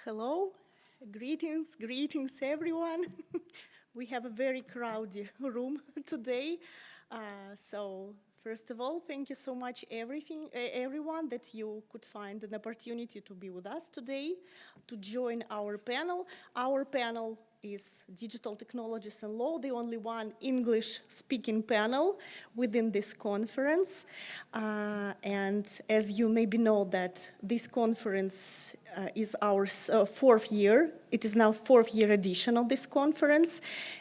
Hello, greetings everyone. We have a very crowded room today. So first of all, thank you so much everyone that you could find an opportunity to be with us today, to join our panel. Our panel is Digital Technologies and Law, the only one English-speaking panel within this conference. And as you maybe know that this conference is our fourth year. It is now fourth year edition of this conference,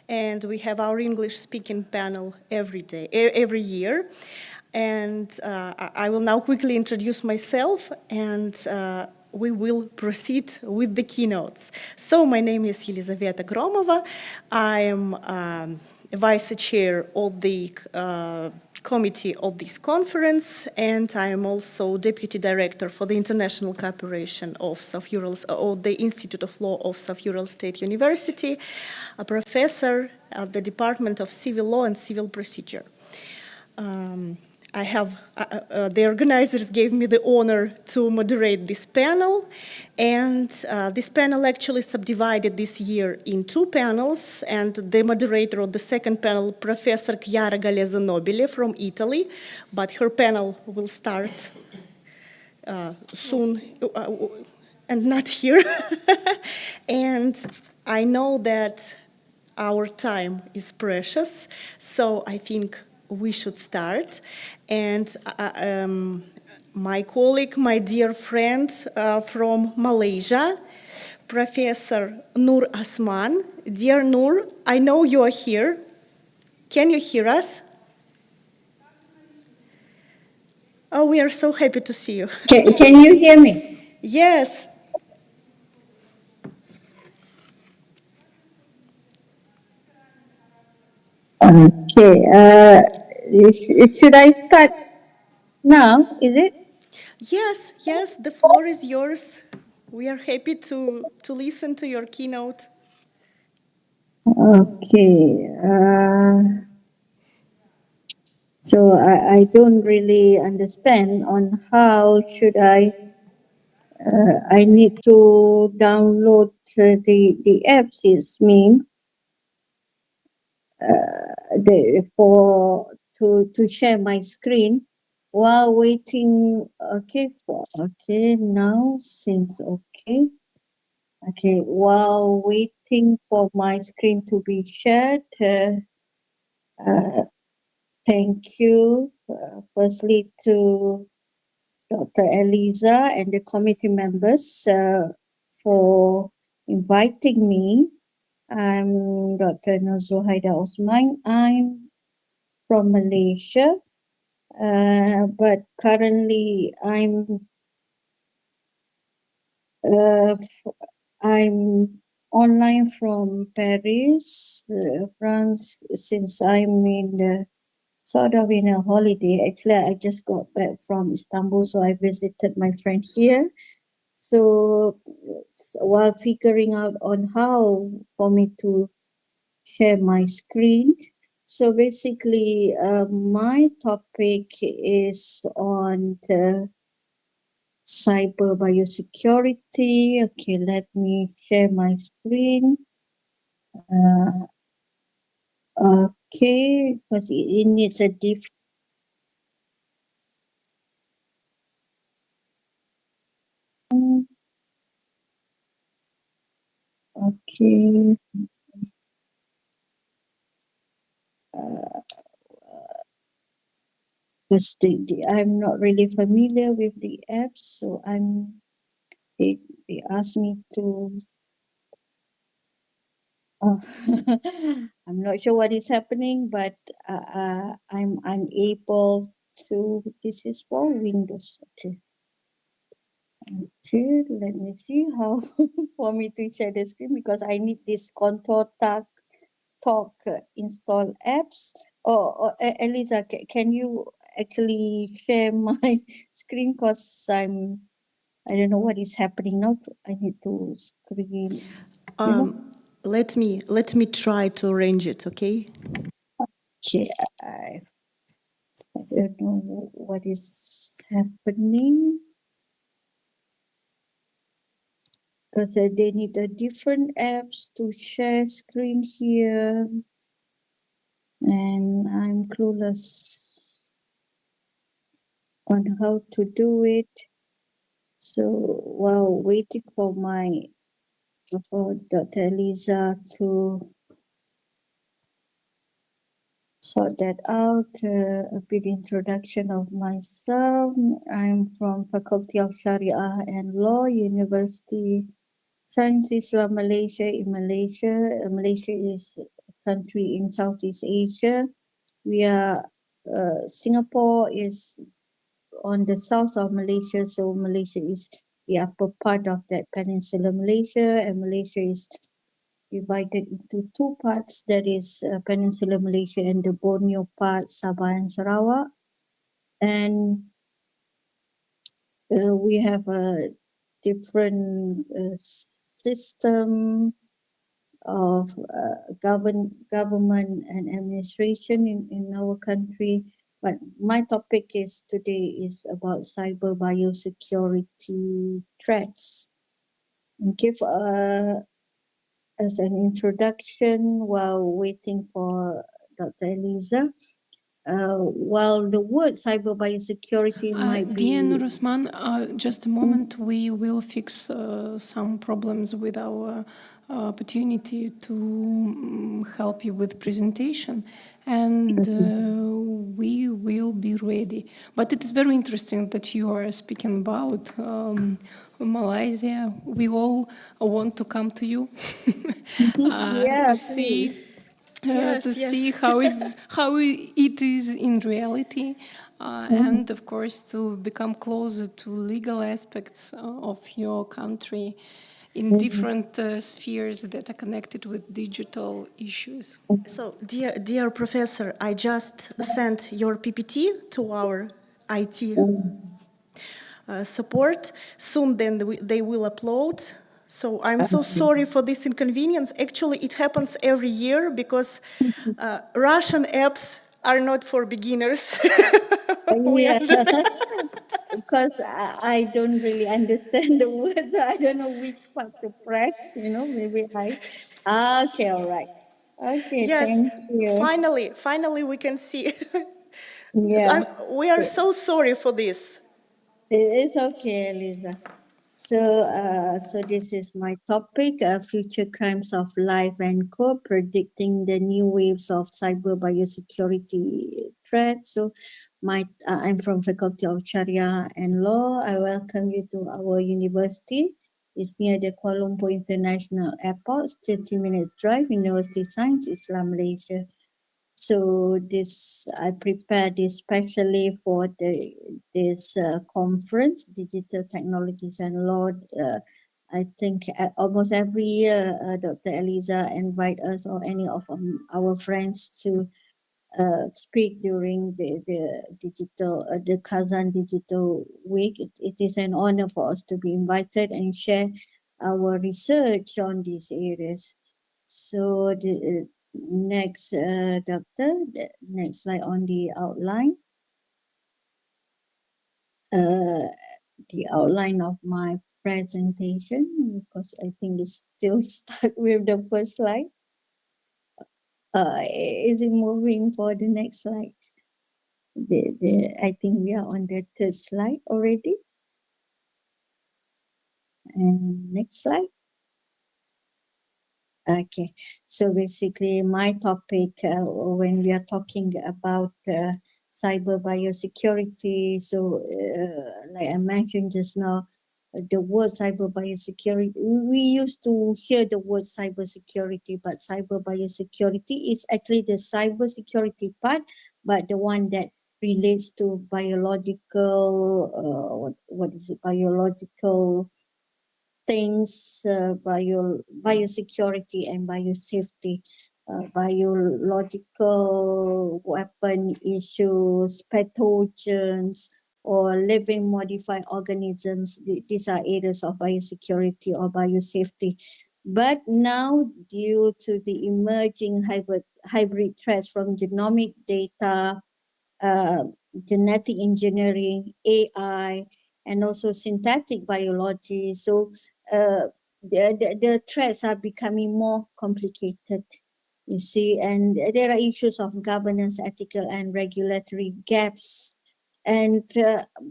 and we have our English-speaking panel every year. And I will now quickly introduce myself, and we will proceed with the keynotes. So my name is Елизавета Gromova. I am vice chair of the committee of this conference, and I am also deputy director for the international cooperation of the Institute of Law of South Ural State University, a professor at the Department of Civil Law and Civil Procedure. The organizers gave me the honor to moderate this panel, and this panel actually subdivided this year in two panels, and the moderator of the second panel, Professor Chiara Gallese Nobile from Italy, but her panel will start soon, and not here. And I know that our time is precious, so I think we should start. And my colleague, my dear friend from Malaysia, Professor Nur Asman. Dear Nur, I know you are here. Can you hear us? Oh, we are so happy to see you. Can you hear me? Yes. Okay. Should I start now? Is it? Yes, the floor is yours. We are happy to listen to your keynote. Okay. So I don't really understand on how should I need to download the apps. It's mean to share my screen while waiting. Okay, now seems okay. Okay, while waiting for my screen to be shared, thank you firstly to Dr. Eliza and the committee members for inviting me. I'm Dr. Nazul Haida Osman. I'm from Malaysia, but currently uh, I'm online from Paris, France, since I'm in the sort of in a holiday. Actually, I just got back from Istanbul, so I visited my friend here. So while figuring out on how for me to share my screen, so basically my topic is on the cyber biosecurity. Okay, let me share my screen. Okay, because it needs a different. Okay. Because I'm not really familiar with the apps, so they asked me to. Uh, I'm not sure what is happening, but I'm unable to. This is for Windows. Okay. Okay, let me see how for me to share the screen because I need this contour talk install apps. Eliza, can you actually share my screen because I don't know what is happening now. I need to screen. Let me try to arrange it, okay? Okay, I don't know what is happening. because they need a different apps to share screen here, and I'm clueless on how to do it. So while waiting for Dr. Eliza to sort that out, a bit introduction of myself. I'm from Faculty of Sharia and Law, University Science Islam Malaysia in Malaysia. Malaysia is a country in Southeast Asia. Singapore is on the south of Malaysia, so Malaysia is the upper part of that peninsula Malaysia, and Malaysia is divided into two parts, that is Peninsula Malaysia and the Borneo part, Sabah and Sarawak. And we have a different system of government and administration in our country. But my topic today is about cyber biosecurity threats. Give as an introduction while waiting for Dr. Eliza. While the word cyber biosecurity might Dear be Nur Osman, just a moment. We will fix some problems with our opportunity to help you with presentation, and we will be ready. But it is very interesting that you are speaking about Malaysia. We all want to come to you yeah, to please. see Yes, to yes. see how it is in reality, and of course to become closer to legal aspects of your country in different spheres that are connected with digital issues. So, dear professor, I just sent your PPT to our IT support. Soon, then they will upload. So I'm so sorry for this inconvenience. Actually, it happens every year because Russian apps are not for beginners. We Yeah, understand. because I don't really understand the words. I don't know which part to press. Maybe Okay, all right. Okay, Yes, thank you. finally we can see. Yeah, We are so sorry for this. it's okay, Lisa. So this is my topic: future crimes of life and co, predicting the new waves of cyber biosecurity threats. So, I'm from Faculty of Sharia and Law. I welcome you to our university. It's near the Kuala Lumpur International Airport, 30 minutes drive, University Science, Islam Malaysia. So I prepared this specially for this conference, Digital Technologies and Law. I think almost every year, Dr. Eliza invite us or any of our friends to speak during the Kazan Digital Week. It is an honor for us to be invited and share our research on these areas. So the next, doctor, the next slide on the outline. The outline of my presentation, because I think it's still stuck with the first slide. Is it moving for the next slide? I think we are on the third slide already. And next slide. Okay, so basically my topic when we are talking about cyber biosecurity, so like I mentioned just now, the word cyber biosecurity, we used to hear the word cyber security, but cyber biosecurity is actually the cyber security part, but the one that relates to biological, what is it, biological things, biosecurity and biosafety, biological weapon issues, pathogens, or living modified organisms. These are areas of biosecurity or biosafety. But now, due to the emerging hybrid threats from genomic data, uh, genetic engineering, AI, and also synthetic biology. So the threats are becoming more complicated, you see, and there are issues of governance, ethical, and regulatory gaps. And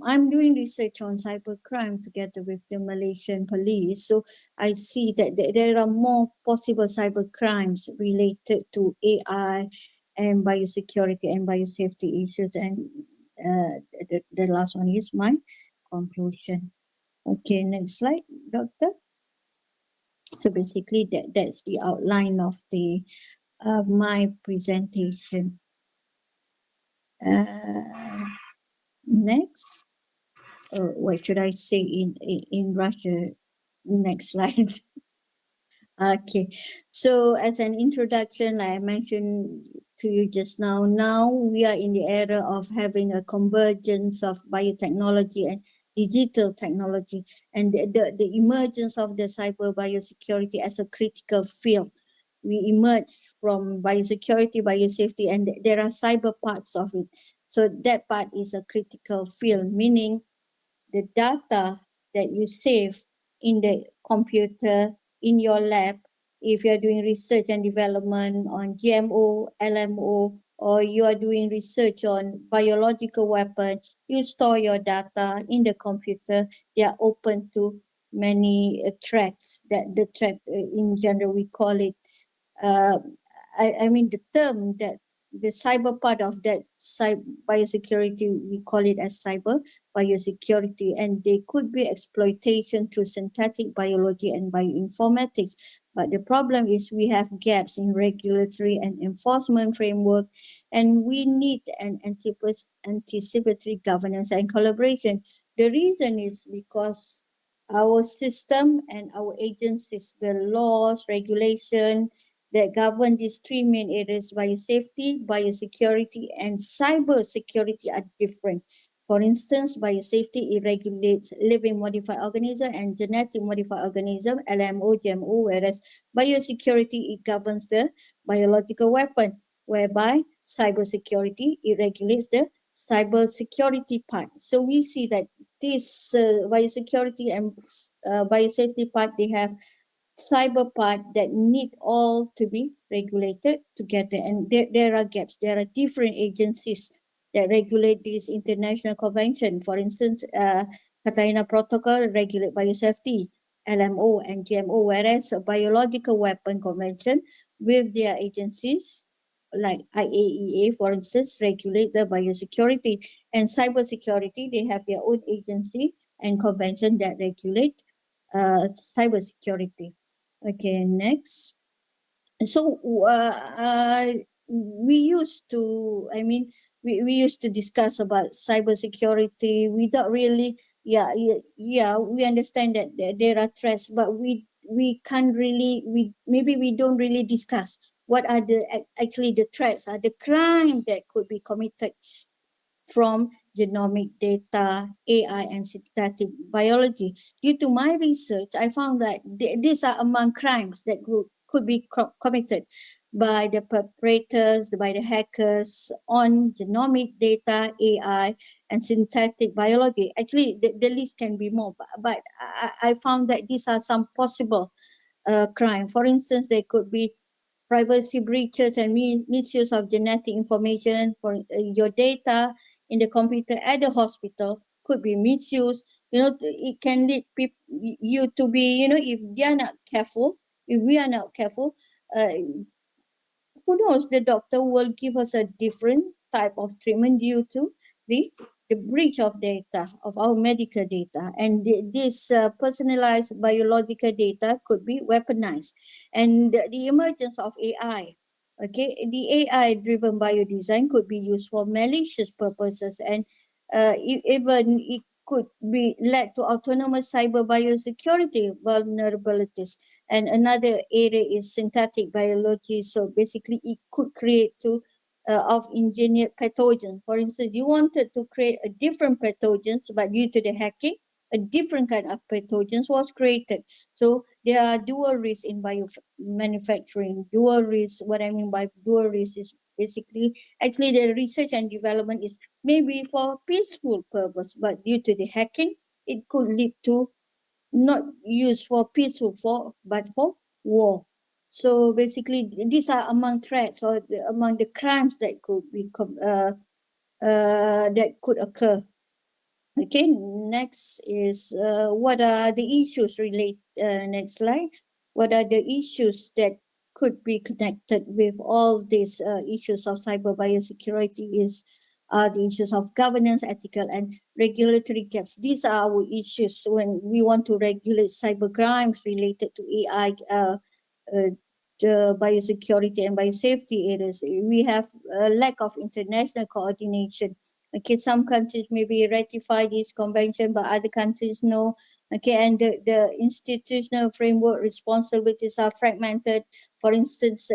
I'm doing research on cybercrime together with the Malaysian police. So I see that there are more possible cybercrimes related to AI and biosecurity and biosafety issues. And the last one is my conclusion. Okay, next slide, Doctor. So basically, that's the outline of the my presentation. Next, what should I say in Russia? Next slide. Okay, so as an introduction, like I mentioned to you just now we are in the era of having a convergence of biotechnology and digital technology, and the emergence of the cyber biosecurity as a critical field. We emerge from biosecurity, biosafety, and there are cyber parts of it. So that part is a critical field, meaning the data that you save in the computer in your lab, if you're doing research and development on GMO, LMO, or you are doing research on biological weapon, you store your data in the computer. They are open to many threats. That the threat in general we call it. Uh, I mean the term that the cyber part of that biosecurity, we call it as cyber biosecurity, and they could be exploitation through synthetic biology and bioinformatics. But the problem is we have gaps in regulatory and enforcement framework, and we need an anticipatory governance and collaboration. The reason is because our system and our agencies, the laws, regulation, that govern these three main areas: biosafety, biosecurity, and cybersecurity are different. For instance, biosafety, it regulates living modified organism and genetic modified organism, LMO, GMO, whereas biosecurity, it governs the biological weapon, whereby cybersecurity, it regulates the cybersecurity part. So we see that this biosecurity and biosafety part, they have cyber part that need all to be regulated together, and there are gaps. There are different agencies that regulate this international convention. For instance, Catalina Protocol regulate biosafety, LMO and GMO, whereas a biological weapon convention with their agencies like IAEA, for instance, regulate the biosecurity, and cybersecurity, they have their own agency and convention that regulate cybersecurity. Okay, next. So we used to, we used to discuss about cybersecurity without really, we understand that there are threats, but we can't really, maybe we don't really discuss what are actually the threats, are the crime that could be committed from genomic data, AI, and synthetic biology. Due to my research, I found that these are among crimes that could be committed by the perpetrators, by the hackers on genomic data, AI, and synthetic biology. Actually, the list can be more, but I found that these are some possible crime. For instance, there could be privacy breaches and misuse of genetic information for your data in the computer at the hospital could be misused. It can lead you to be, if they are not careful, if we are not careful, uh, who knows, the doctor will give us a different type of treatment due to the the breach of data, of our medical data, and this personalized biological data could be weaponized. And the emergence of AI, okay, the AI driven biodesign could be used for malicious purposes, and even it could be led to autonomous cyber biosecurity vulnerabilities. And another area is synthetic biology. So basically, it could create of engineered pathogens. For instance, you wanted to create a different pathogens, but due to the hacking, a different kind of pathogens was created. So there are dual risks in bio manufacturing. Dual risk, what I mean by dual risk is basically, actually the research and development is maybe for peaceful purpose, but due to the hacking, it could lead to not used for peaceful, but for war. So basically, these are among threats or among the crimes that could be that could occur. Okay, next is what are the issues relate. Next slide. What are the issues that could be connected with all these issues of cyber biosecurity? Is the issues of governance, ethical, and regulatory gaps. These are our issues when we want to regulate cyber crimes related to AI. Uh, the biosecurity and biosafety areas. We have a lack of international coordination. Okay, some countries maybe ratify this convention, but other countries no. Okay, and the institutional framework responsibilities are fragmented. For instance,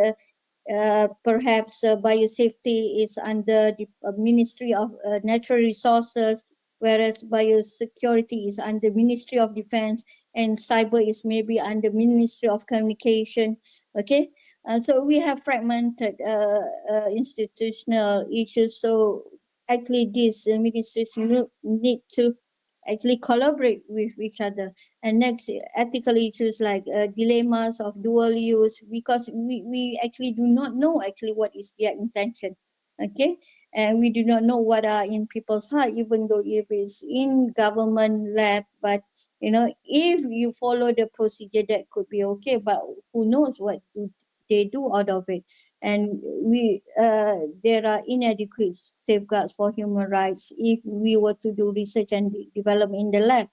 perhaps biosafety is under the Ministry of Natural Resources, whereas biosecurity is under Ministry of Defense, and cyber is maybe under Ministry of Communication. Okay, so we have fragmented institutional issues. So actually, these ministries need to actually collaborate with each other. And next, ethical issues like dilemmas of dual use, because we actually do not know actually what is their intention. Okay, and we do not know what are in people's heart, even though if it's in government lab. But if you follow the procedure, that could be okay, but who knows what do they do out of it. And there are inadequate safeguards for human rights if we were to do research and development in the lab.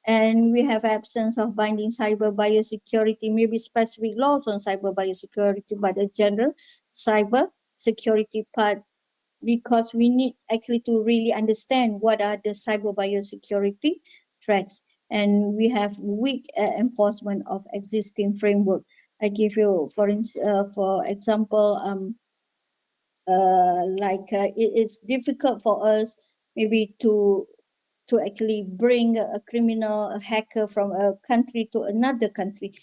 And we have absence of binding cyber biosecurity, maybe specific laws on cyber biosecurity, but a general cyber security part, because we need actually to really understand what are the cyber biosecurity threats. And we have weak enforcement of existing framework. I give you, for example, it's difficult for us maybe to actually bring a criminal, a hacker from a country to another country.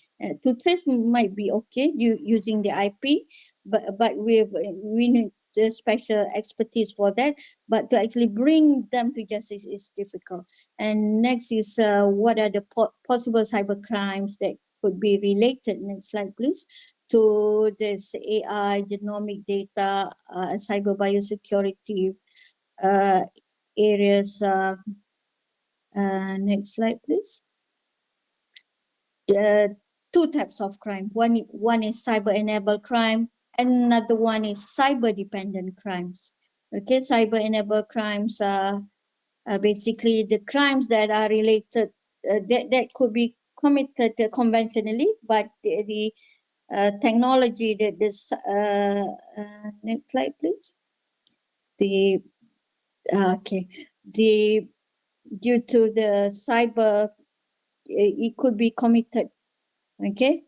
To trace might be okay using the IP, but we need the special expertise for that. But to actually bring them to justice is difficult. And next is what are the possible cyber crimes that could be related? Next slide, please. To this AI, genomic data, cyber biosecurity areas. Next slide, please. The two types of crime. One is cyber-enabled crime, and another one is cyber-dependent crimes. Okay, cyber-enabled crimes are basically the crimes that are related, that could be committed conventionally, but the technology that this. Next slide, please. The okay, the due to the cyber, it could be committed. Okay.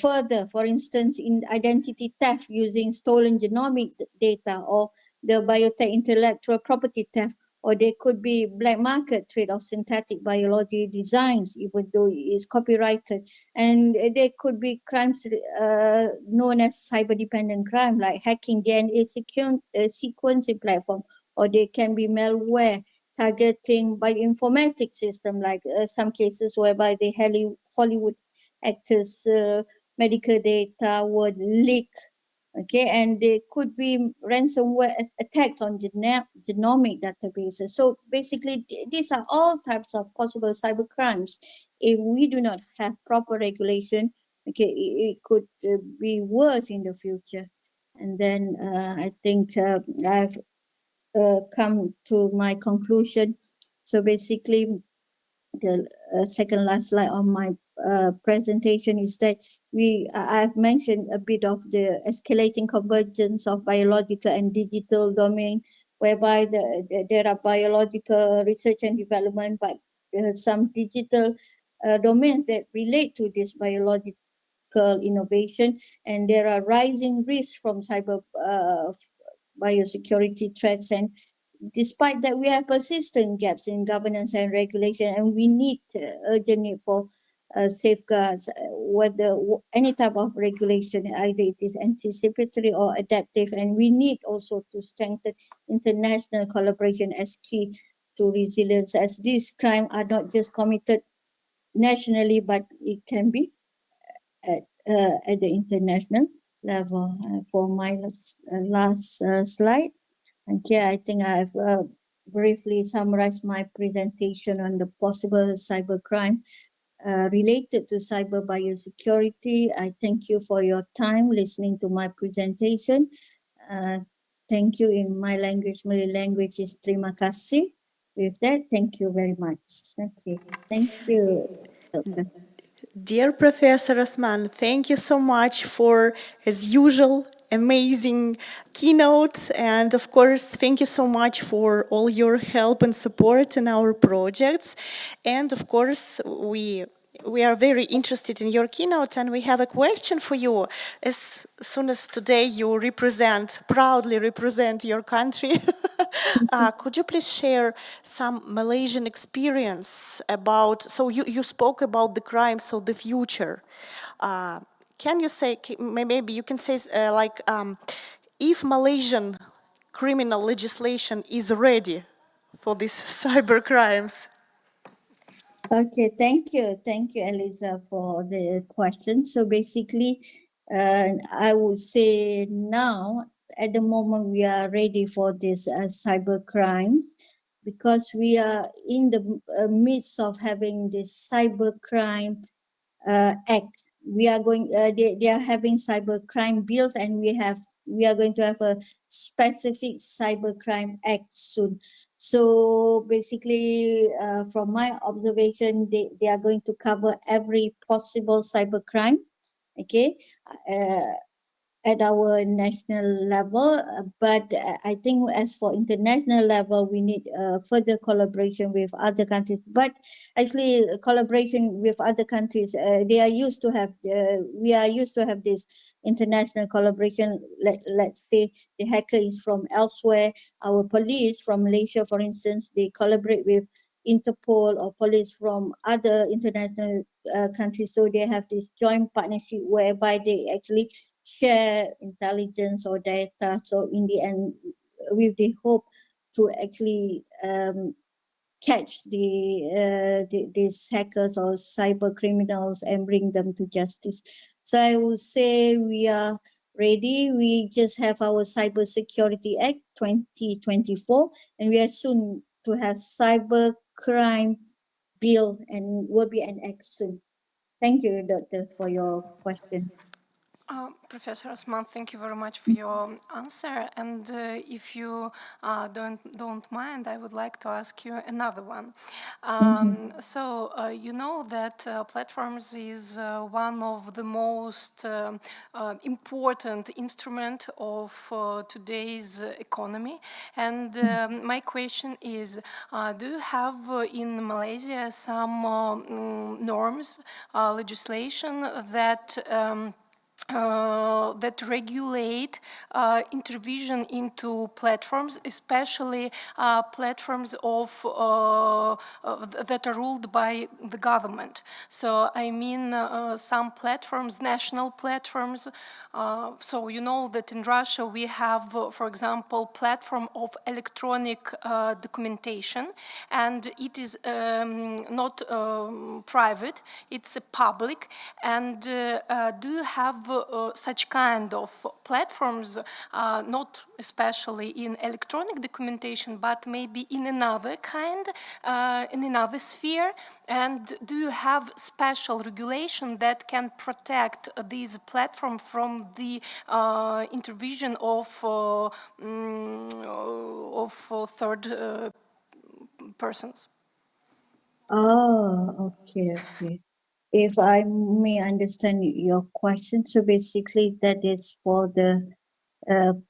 Further, for instance, in identity theft using stolen genomic data, or the biotech intellectual property theft, or there could be black market trade of synthetic biology designs, even though it is copyrighted. And there could be crimes known as cyber-dependent crime, like hacking DNA sequencing platform, or there can be malware targeting bioinformatics system, like some cases whereby the Hollywood actors' medical data were leaked. Okay, and there could be ransomware attacks on genomic databases. So basically, these are all types of possible cyber crimes. If we do not have proper regulation, okay, it could be worse in the future. And then I think I've come to my conclusion. So basically, the second last slide on my presentation is that I've mentioned a bit of the escalating convergence of biological and digital domain, whereby there are biological research and development, but some digital domains that relate to this biological innovation, and there are rising risks from cyber biosecurity threats. And despite that, we have persistent gaps in governance and regulation, and we need urgent need for safeguards, whether any type of regulation, either it is anticipatory or adaptive. And we need also to strengthen international collaboration as key to resilience, as these crimes are not just committed nationally, but it can be at the international level. For my last slide, okay, I think I've briefly summarized my presentation on the possible cybercrime related to cyber biosecurity. I thank you for your time listening to my presentation. Thank you in my language. Malay language is terima kasih. With that, thank you very much. Okay, thank you, Doctor. Dear Professor Osman, thank you so much for, as usual, amazing keynotes. And of course, thank you so much for all your help and support in our projects. And of course, we are very interested in your keynote, and we have a question for you. As soon as today you proudly represent your country, could you please share some Malaysian experience about, so you spoke about the crimes of the future. Can you say, maybe you can say if Malaysian criminal legislation is ready for these cyber crimes? Okay, thank you, Eliza, for the question. So basically, I would say now, at the moment, we are ready for this cyber crimes because we are in the midst of having this cyber crime act. We are going. They are having cyber crime bills, and we are going to have a specific cyber crime act soon. So basically, from my observation, they are going to cover every possible cyber crime. Okay. At our national level, but I think as for international level, we need further collaboration with other countries. But actually, collaboration with other countries, they are used to have. We are used to have this international collaboration. Let's say the hacker is from elsewhere. Our police from Malaysia, for instance, they collaborate with Interpol or police from other international countries. So they have this joint partnership whereby they actually share intelligence or data. So in the end, with the hope to actually catch these hackers or cyber criminals and bring them to justice. So I would say we are ready. We just have our Cyber Security Act 2024, and we are soon to have cyber crime bill and will be an act soon. Thank you, Doctor, for your question. Professor Osman, thank you very much for your answer. And if you don't mind, I would like to ask you another one. So you know that platforms is one of the most important instrument of today's economy. And my question is, do you have in Malaysia some norms, legislation that that regulate intervention into platforms, especially platforms that are ruled by the government. So I mean some platforms, national platforms. So you know that in Russia we have, for example, platform of electronic documentation, and it is not private, it's public. And do you have such kind of platforms, not especially in electronic documentation, but maybe in another kind, in another sphere? And do you have special regulation that can protect these platforms from the intervention of third persons? Oh, okay. If I may understand your question, so basically that is for the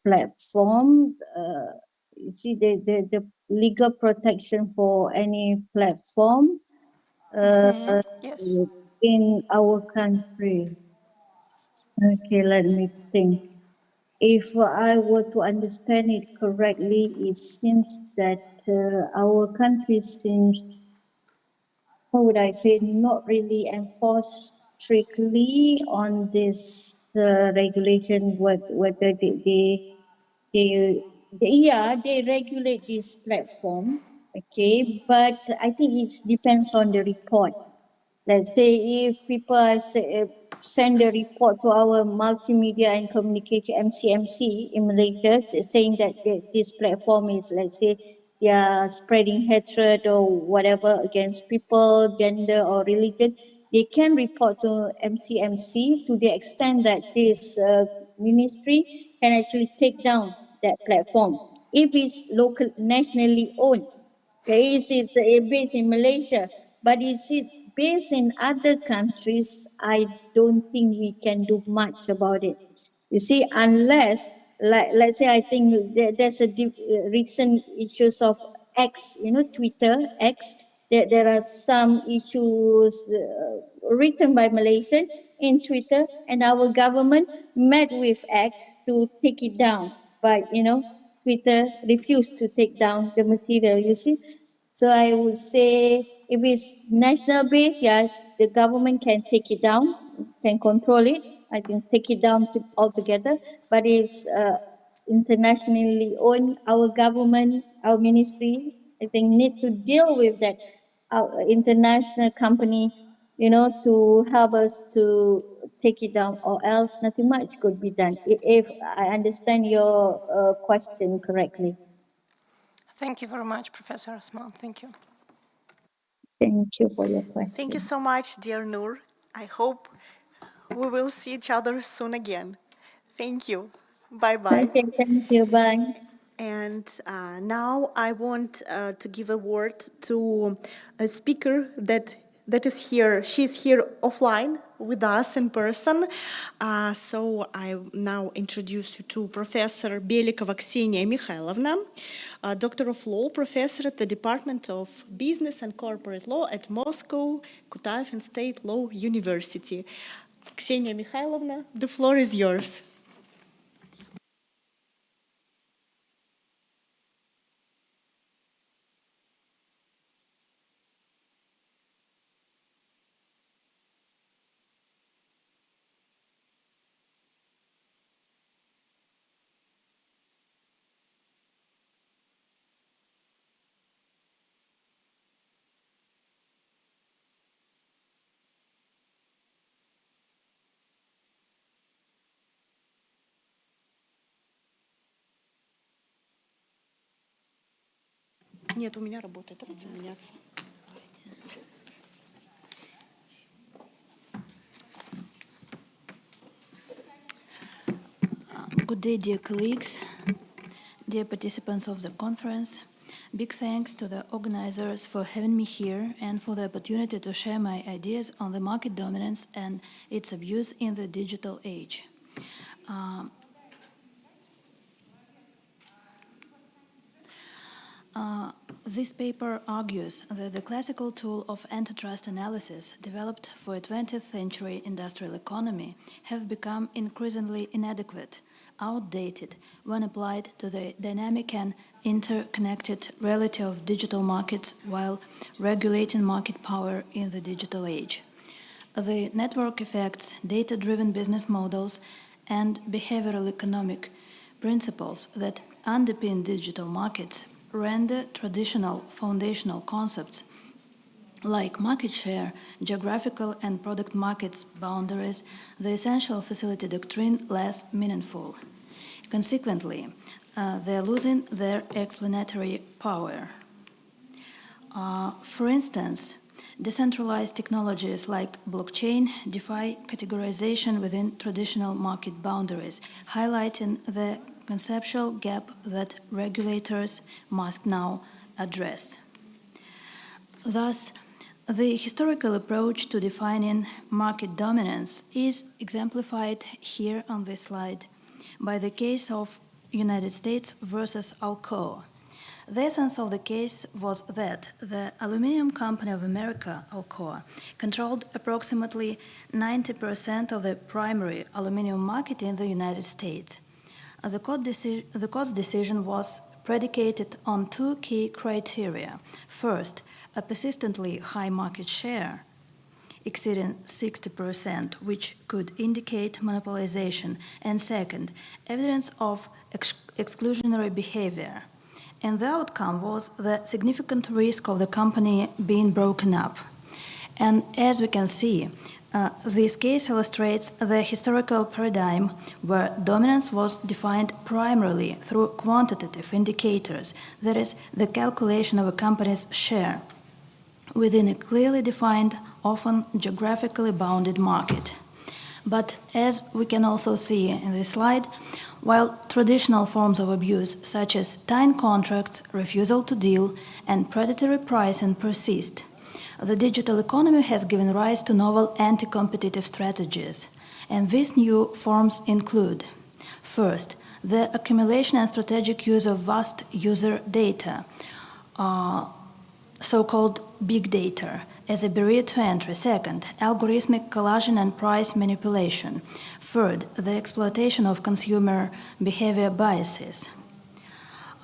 platform. You see, the legal protection for any platform Yes. in our country. Okay, let me think. If I were to understand it correctly, it seems that our country seems, how would I say, not really enforced strictly on this regulation, whether they regulate this platform, okay, but I think it depends on the report. Let's say if people send a report to our multimedia and communication MCMC in Malaysia, saying that this platform is, let's say, they are spreading hatred or whatever against people, gender or religion, they can report to MCMC to the extent that this ministry can actually take down that platform. If it's local, nationally owned, okay, is it based in Malaysia, but is it based in other countries? I don't think we can do much about it. You see, unless, like, let's say, I think there's a recent issues of X, Twitter, X, there are some issues written by Malaysian in Twitter, and our government met with X to take it down. But, Twitter refused to take down the material, you see. So I would say if it's national based, yeah, the government can take it down, can control it. I think take it down altogether. But it's internationally owned. Our government, our ministry, I think need to deal with that international company, to help us to take it down, or else nothing much could be done. If I understand your question correctly. Thank you very much, Professor Osman. Thank you. Thank you for your question. Thank you so much, dear Noor. I hope we will see each other soon again. Thank you. Bye-bye. Okay, thank you. Bye. And now I want to give a word to a speaker that is here. She's here offline with us in person. So I now introduce you to Professor Belikova Ksenia Mikhailovna, Doctor of Law, Professor at the Department of Business and Corporate Law at Moscow Kutaev and State Law University. Ksenia Mikhailovna, the floor is yours. Нет, у меня работает. Давайте меняться. Good day, dear colleagues, dear participants of the conference. Big thanks to the organizers for having me here and for the opportunity to share my ideas on the market dominance and its abuse in the digital age. This paper argues that the classical tool of antitrust analysis developed for a 20th century industrial economy have become increasingly inadequate, outdated when applied to the dynamic and interconnected reality of digital markets while regulating market power in the digital age. The network effects, data-driven business models, and behavioral economic principles that underpin digital markets render traditional foundational concepts like market share, geographical and product markets boundaries, the essential facility doctrine less meaningful. Consequently, they are losing their explanatory power. For instance, decentralized technologies like blockchain defy categorization within traditional market boundaries, highlighting the conceptual gap that regulators must now address. Thus, the historical approach to defining market dominance is exemplified here on this slide by the case of United States versus Alcoa. The essence of the case was that the Aluminum Company of America, Alcoa, controlled approximately 90% of the primary aluminum market in the United States. The court's decision was predicated on two key criteria. First, a persistently high market share, exceeding 60%, which could indicate monopolization, and second, evidence of exclusionary behavior. And the outcome was the significant risk of the company being broken up. And as we can see, this case illustrates the historical paradigm where dominance was defined primarily through quantitative indicators, that is, the calculation of a company's share within a clearly defined, often geographically bounded market. But as we can also see in this slide, while traditional forms of abuse, such as time contracts, refusal to deal, and predatory pricing persist, the digital economy has given rise to novel anti-competitive strategies. And these new forms include, first, the accumulation and strategic use of vast user data, so-called big data, as a barrier to entry. Second, algorithmic collagen and price manipulation. Third, the exploitation of consumer behavior biases.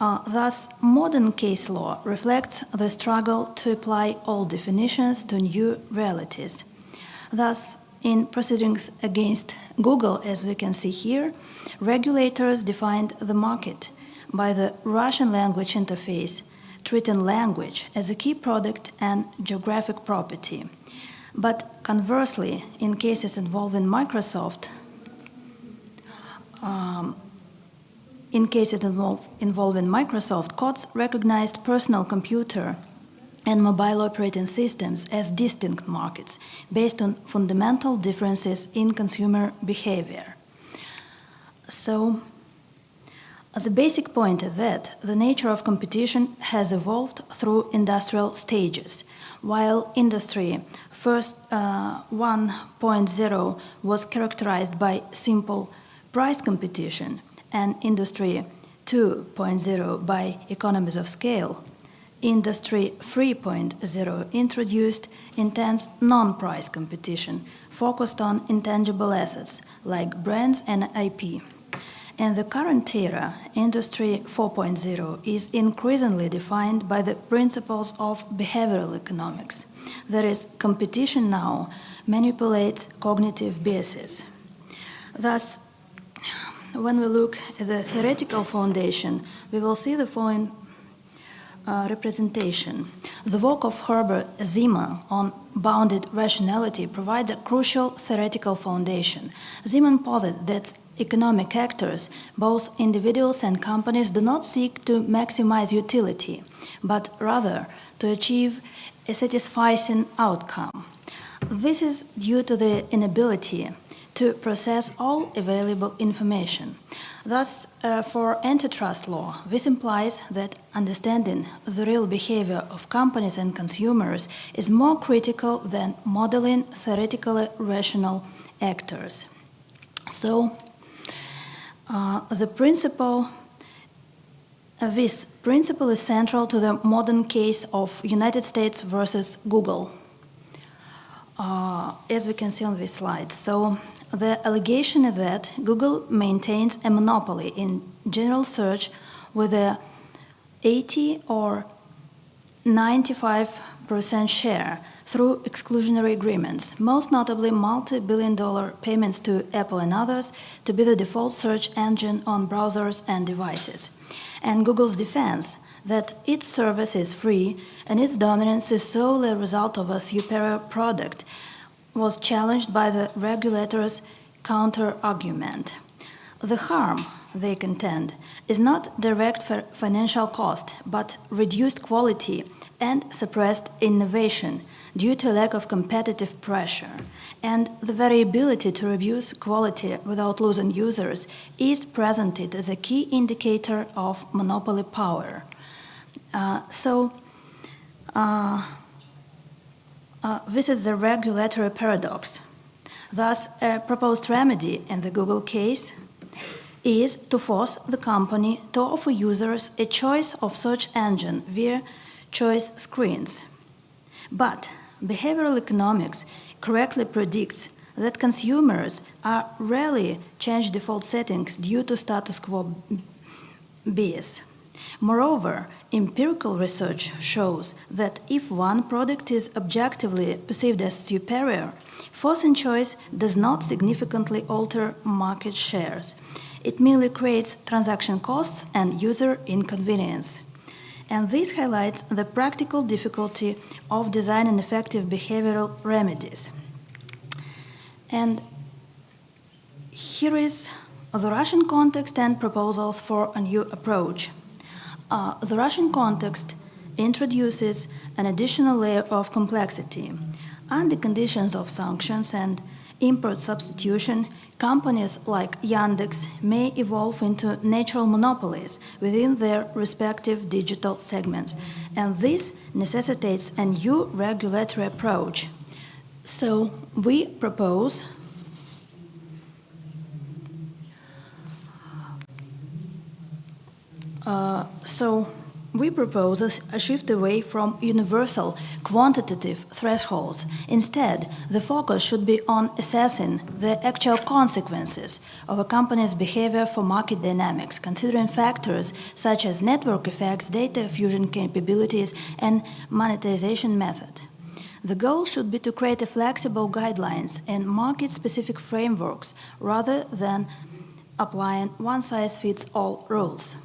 Thus, modern case law reflects the struggle to apply old definitions to new realities. Thus, in proceedings against Google, as we can see here, regulators defined the market by the Russian language interface, treating language as a key product and geographic property. But conversely, in cases involving Microsoft, involving Microsoft, courts recognized personal computer and mobile operating systems as distinct markets based on fundamental differences in consumer behavior. So, the basic point is that the nature of competition has evolved through industrial stages. While Industry 1.0 was characterized by simple price competition, and Industry 2.0 by economies of scale, Industry 3.0 introduced intense non-price competition focused on intangible assets like brands and IP. In the current era, Industry 4.0 is increasingly defined by the principles of behavioral economics. That is, competition now manipulates cognitive biases. Thus, when we look at the theoretical foundation, we will see the following representation. The work of Herbert Zeeman on bounded rationality provides a crucial theoretical foundation. Zeeman posits that economic actors, both individuals and companies, do not seek to maximize utility, but rather to achieve a satisfying outcome. This is due to the inability to process all available information. Thus, for antitrust law, this implies that understanding the real behavior of companies and consumers is more critical than modeling theoretically rational actors. So, this principle is central to the modern case of United States versus Google, as we can see on this slide. So, the allegation is that Google maintains a monopoly in general search with a 80 or 95% share through exclusionary agreements, most notably multi-billion-dollar payments to Apple and others to be the default search engine on browsers and devices. And Google's defense that its service is free and its dominance is solely a result of a superior product was challenged by the regulators' counter-argument. The harm, they contend, is not direct financial cost, but reduced quality and suppressed innovation due to a lack of competitive pressure. And the variability to reduce quality without losing users is presented as a key indicator of monopoly power. This is the regulatory paradox. Thus, a proposed remedy in the Google case is to force the company to offer users a choice of search engine via choice screens. But behavioral economics correctly predicts that consumers are rarely change default settings due to status quo bias. Moreover, empirical research shows that if one product is objectively perceived as superior, forcing choice does not significantly alter market shares. It merely creates transaction costs and user inconvenience. And this highlights the practical difficulty of designing effective behavioral remedies. And here is the Russian context and proposals for a new approach. The Russian context introduces an additional layer of complexity. Under conditions of sanctions and import substitution, companies like Yandex may evolve into natural monopolies within their respective digital segments, and this necessitates a new regulatory approach. So we propose a shift away from universal quantitative thresholds. Instead, the focus should be on assessing the actual consequences of a company's behavior for market dynamics, considering factors such as network effects, data fusion capabilities, and monetization method. The goal should be to create flexible guidelines and market-specific frameworks rather than applying one-size-fits-all rules.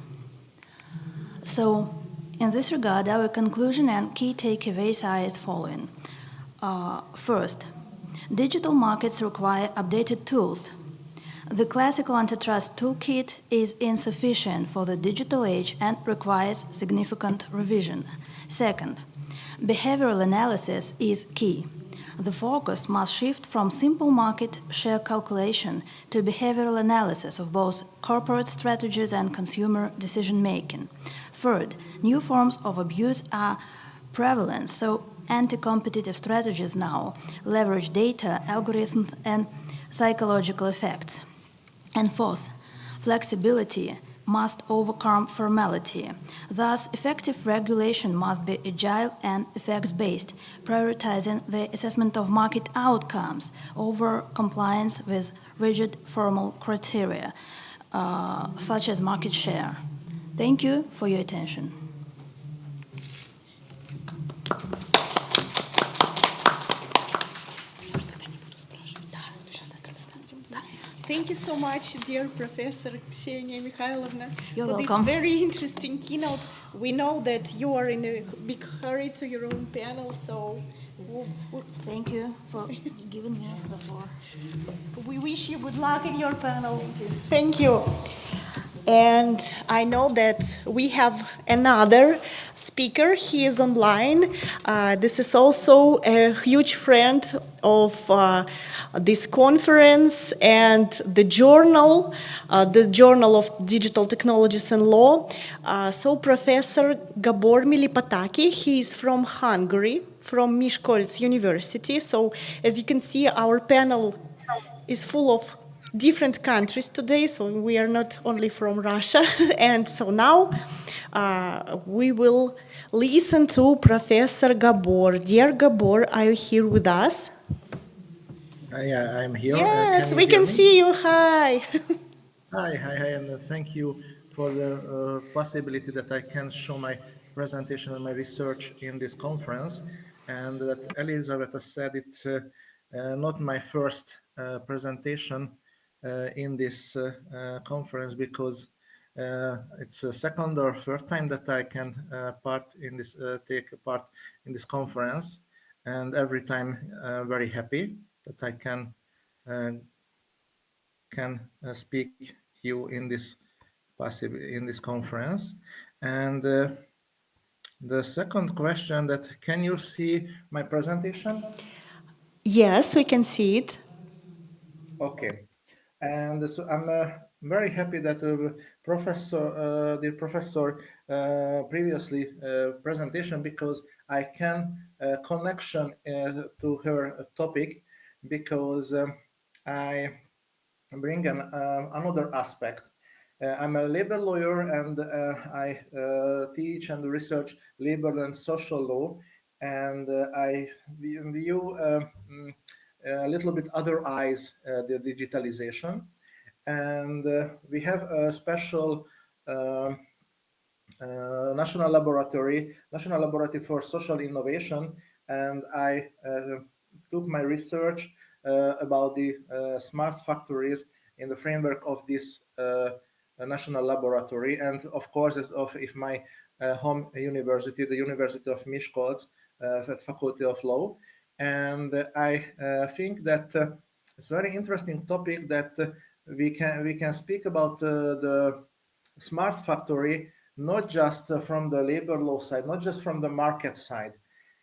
So, in this regard, our conclusion and key takeaways are as following. First, digital markets require updated tools. The classical antitrust toolkit is insufficient for the digital age and requires significant revision. Second, behavioral analysis is key. The focus must shift from simple market share calculation to behavioral analysis of both corporate strategies and consumer decision-making. Third, new forms of abuse are prevalent, so anti-competitive strategies now leverage data, algorithms, and psychological effects. And fourth, flexibility must overcome formality. Thus, effective regulation must be agile and effects-based, prioritizing the assessment of market outcomes over compliance with rigid formal criteria, such as market share. Thank you for your attention. Thank you so much, dear Professor Ksenia Mikhailovna, You're for welcome. this very interesting keynote. We know that you are in a big hurry to your own panel, so Thank you for giving me the floor. we wish you good luck in your panel. Thank you. And I know that we have another speaker. He is online. This is also a huge friend of this conference and the Journal of Digital Technologies and Law. So Professor Gabor Milipataki, he is from Hungary, from Miskolc University. So as you can see, our panel is full of different countries today, so we are not only from Russia. And so now we will listen to Professor Gabor. Dear Gabor, are you here with us? Yeah, I'm here. Yes, you we hear can me? see you. Hi. Hi, and thank you for the possibility that I can show my presentation and my research in this conference. And that Elizabeth has said it's not my first presentation in this conference, because it's the second or third time that I can take part in this conference, and every time very happy that I can speak you in this conference. And the second question, that can you see my presentation? Yes, we can see it. Okay. And so I'm very happy that the professor previously presentation, because I can connection to her topic, because I bring another aspect. I'm a labor lawyer, and I teach and research labor and social law, and I view a little bit other eyes the digitalization. And we have a special national laboratory for social innovation, and I took my research about the smart factories in the framework of this national laboratory. And of course, if my home university, the University of Miskolc, at Faculty of Law. And I think that it's a very interesting topic that we can speak about the smart factory, not just from the labor law side, not just from the market side,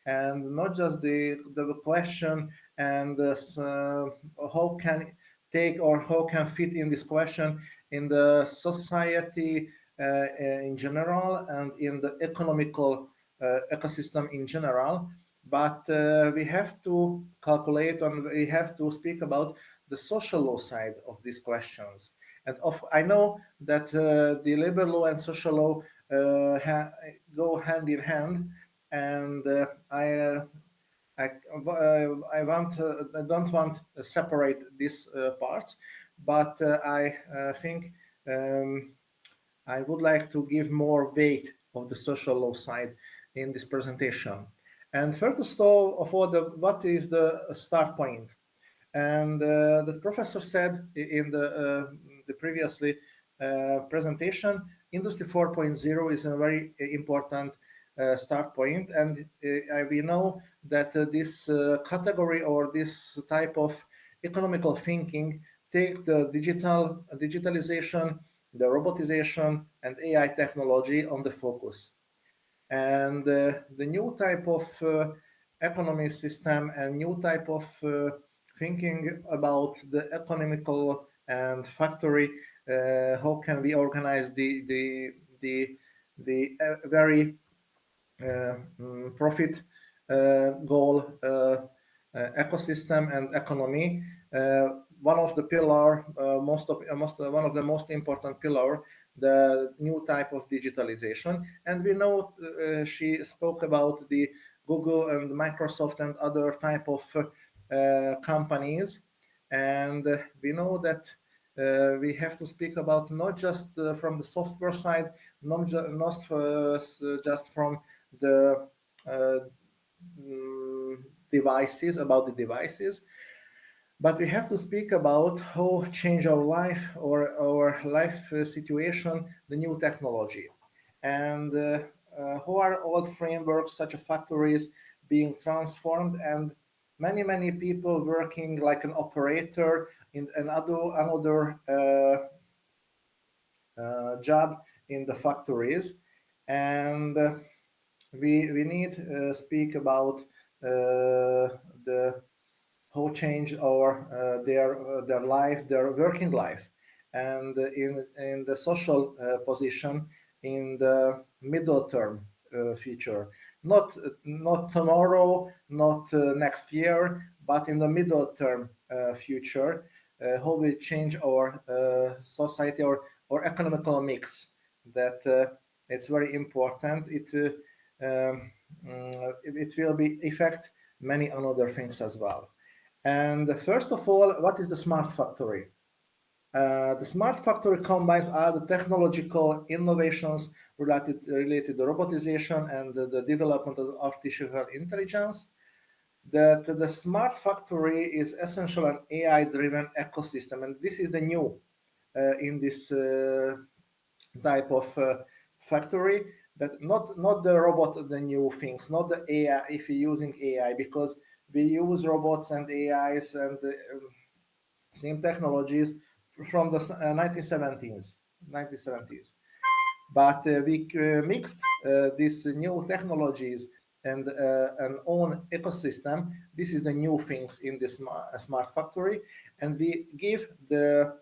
and not just the question and how can take or how can fit in this question in the society in general and in the economical ecosystem in general, but we have to calculate and we have to speak about the social law side of these questions. And I know that the labor law and social law go hand in hand, and I don't want to separate these parts, but I think I would like to give more weight of the social law side in this presentation. And first of all, what is the start point? And the professor said in the previously presentation, Industry 4.0 is a very important start point, and we know that this category or this type of economical thinking take the digitalization, the robotization, and AI technology on the focus. And the new type of economy system and new type of thinking about the economical and factory, how can we organize the very profit goal ecosystem and economy. One of the pillar, one of the most important pillar, the new type of digitalization. And we know she spoke about the Google and Microsoft and other type of companies. And we know that we have to speak about not just from the software side, not just from the devices, about the devices, but we have to speak about how change our life or our life situation, the new technology, and how are old frameworks such as factories being transformed, and many people working like an operator in another job in the factories. And we need speak about the how change their life, their working life, and in the social position in the middle term future, not tomorrow, not next year, but in the middle term future, how we change our society or economical mix. That it's very important. It will be affect many other things as well. And first of all, what is the smart factory? The smart factory combines all the technological innovations related to robotization and the development of artificial intelligence. That the smart factory is essential an AI-driven ecosystem, and this is the new in this type of factory. That not the robot, the new things, not the AI. If you're using AI, because we use robots and AIs and same technologies from the 1970s. But we mixed these new technologies and an own ecosystem. This is the new things in this smart factory, and we give the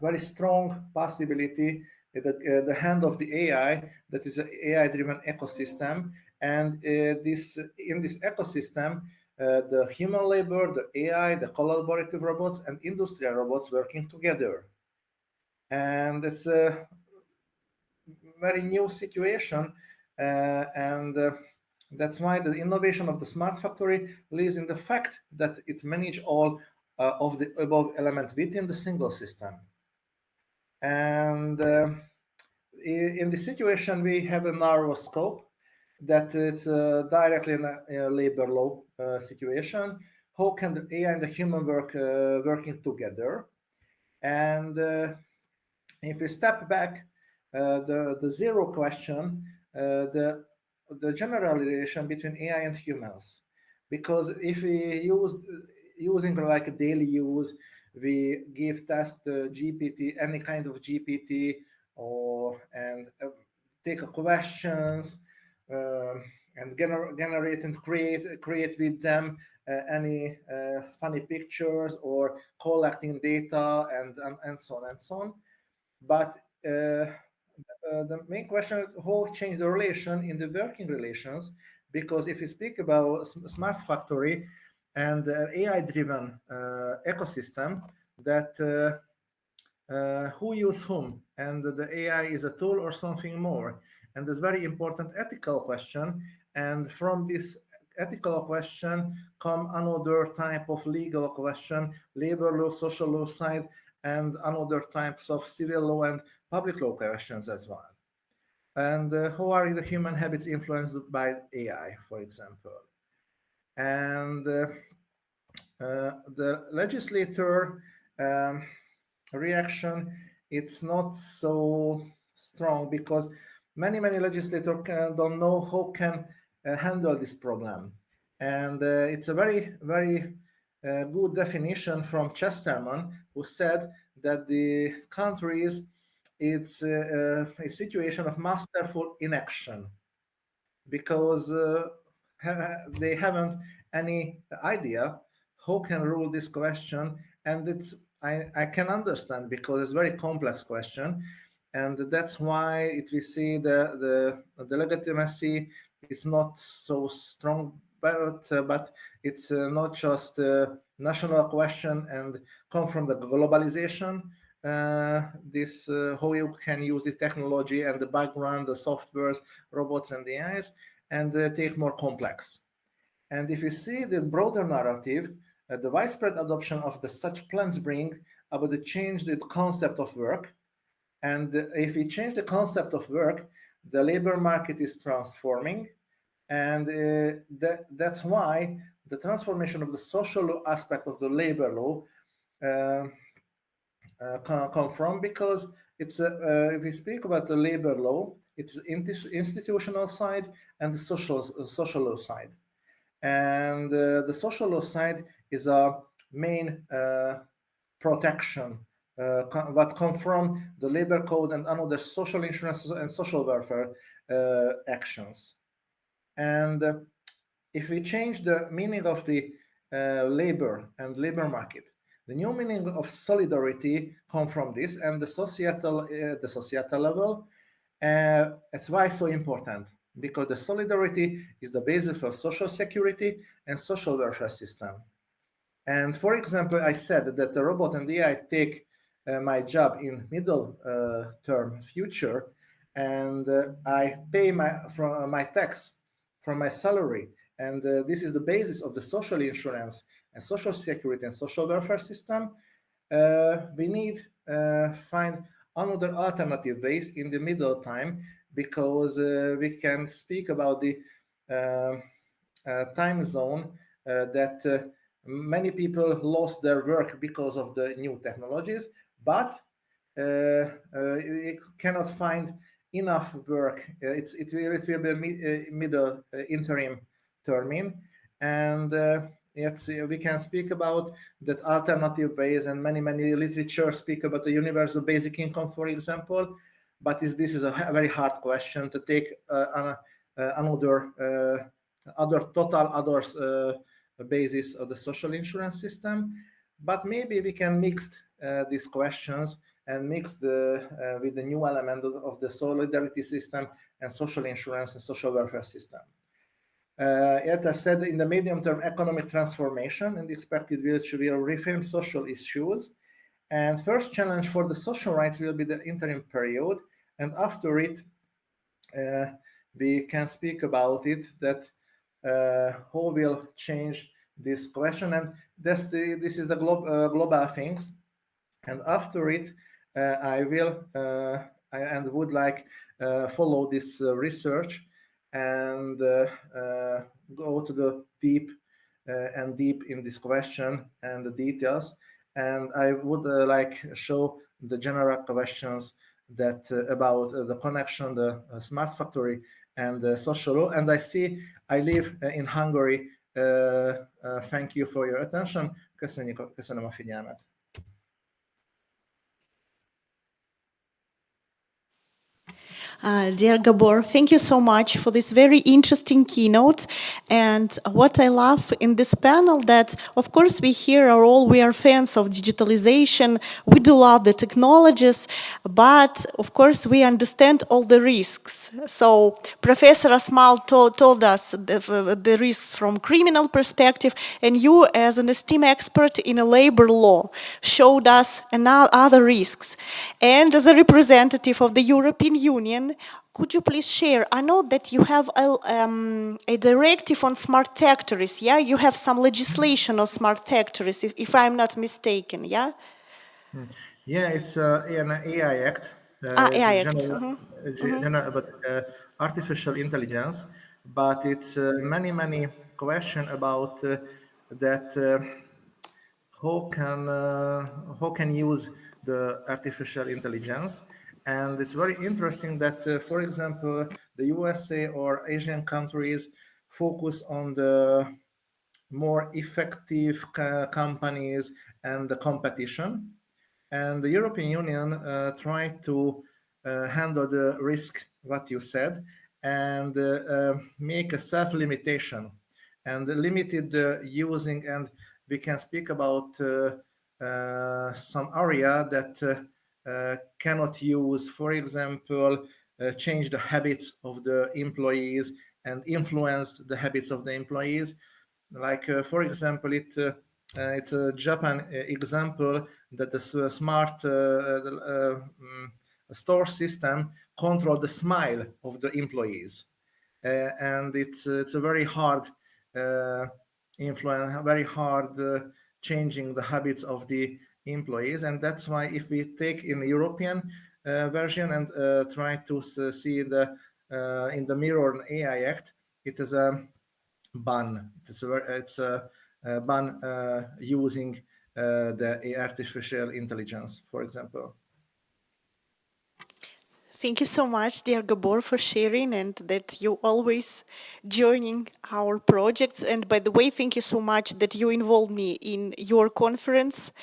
very strong possibility the hand of the AI, that is an AI-driven ecosystem, and this in this ecosystem, the human labor, the AI, the collaborative robots, and industrial robots working together. And it's a very new situation, and that's why the innovation of the smart factory lies in the fact that it manages all of the above elements within the single system. And in this situation, we have a narrow scope that it's directly in a labor law situation. How can the AI and the human working together? And if we step back the zero question, the general relation between AI and humans. Because if we using like a daily use, we give task to GPT, any kind of GPT, or and take questions and generate and create with them any funny pictures or collecting data and so on and so on. But the main question is how change the relation in the working relations, because if you speak about smart factory and AI-driven ecosystem, that who use whom, and the AI is a tool or something more, and there's very important ethical question, and from this ethical question come another type of legal question, labor law, social law side, and another types of civil law and public law questions as well. And how are the human habits influenced by AI, for example? And the legislator reaction, it's not so strong because many legislators don't know how can handle this problem. And it's a very good definition from Chesterman, who said that the countries, it's a situation of masterful inaction, because they haven't any idea how can rule this question. And it's I can understand, because it's a very complex question, and that's why we see the legitimacy is not so strong. But it's not just a national question and come from the globalization. This how you can use the technology and the background, the softwares, robots, and the AIs, and take more complex. And if you see the broader narrative, the widespread adoption of the such plans bring about the change the concept of work. And if we change the concept of work, the labor market is transforming. And that's why the transformation of the social aspect of the labor law come from, because it's if we speak about the labor law, it's institutional side and the social law side. And the social law side is a main protection what come from the labor code and another social insurance and social welfare actions. And if we change the meaning of the labor and labor market, the new meaning of solidarity come from this, and the societal level. That's why it's so important, because the solidarity is the basis for social security and social welfare system. And for example, I said that the robot and the AI take my job in middle term future, and I pay my tax from my salary, and this is the basis of the social insurance and social security and social welfare system. We need find another alternative ways in the middle time, because we can speak about the time zone that many people lost their work because of the new technologies, but we cannot find enough work. It will be a middle interim term, and we can speak about that alternative ways, and many literature speak about the universal basic income, for example. But this is a very hard question to take another basis of the social insurance system. But maybe we can mix these questions and mix with the new element of the solidarity system and social insurance and social welfare system. Yet, as said, in the medium-term economic transformation and the expected which will reframe social issues. And first challenge for the social rights will be the interim period, and after it, we can speak about it, that who will change this question, and this is the global things. And after it, I would like follow this research and go to the deep in this question and the details. And I would like show the general questions that about the connection, the smart factory and the social law. And I live in Hungary. Thank you for your attention. Köszönöm a figyelmet. Dear Gabor, thank you so much for this very interesting keynote. And what I love in this panel that, of course, we are fans of digitalization. We do love the technologies, but of course, we understand all the risks. So Professor Asmal told us the risks from criminal perspective, and you, as an esteemed expert in a labor law, showed us other risks. And as a representative of the European Union, could you please share? I know that you have a directive on smart factories, yeah? You have some legislation on smart factories, if I'm not mistaken, yeah? Yeah, it's an AI Act. It's AI a Act. general about artificial intelligence, but it's many question about that. How can use the artificial intelligence, and it's very interesting that for example the USA or Asian countries focus on the more effective companies and the competition, and the European Union tried to handle the risk what you said, and make a self-limitation and limited using, and we can speak about some area that cannot use, for example, change the habits of the employees and influence the habits of the employees. Like, for example, it's a Japan example that the smart store system control the smile of the employees, and it's a very hard influence, very hard changing the habits of the employees, and that's why if we take in the European version and try to see the in the Mirror AI Act, it is a ban. It's a ban using the artificial intelligence, for example. Thank you so much, dear Gabor, for sharing and that you always joining our projects. And by the way, thank you so much that you involved me in your conference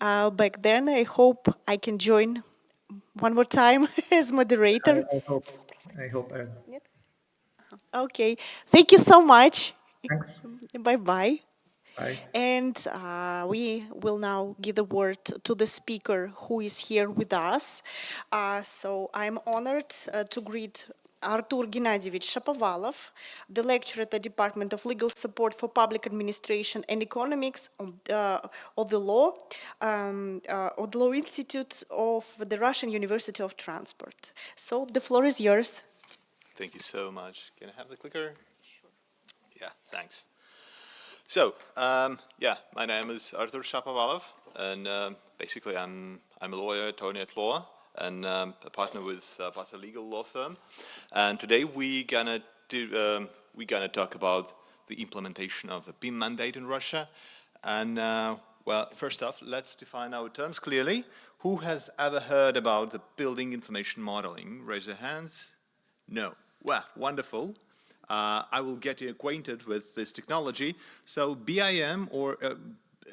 back then. I hope I can join one more time as moderator. I hope. I hope. Okay, thank you so much. Thanks. Bye-bye. Bye. And we will now give the word to the speaker who is here with us. So I'm honored to greet Artur Gennadievich Shapovalov, the lecturer at the Department of Legal Support for Public Administration and Economics of the Law Institute of the Russian University of Transport. So the floor is yours. Thank you so much. Can I have the clicker? Sure. Yeah, thanks. So, yeah, my name is Artur Shapovalov, and basically I'm a lawyer, attorney at law, and a partner with Pasa Legal Law Firm. And today we're gonna talk about the implementation of the BIM mandate in Russia. And well, first off, let's define our terms clearly. Who has ever heard about the building information modeling? Raise your hands. No. Well, wonderful. I will get you acquainted with this technology. So BIM, or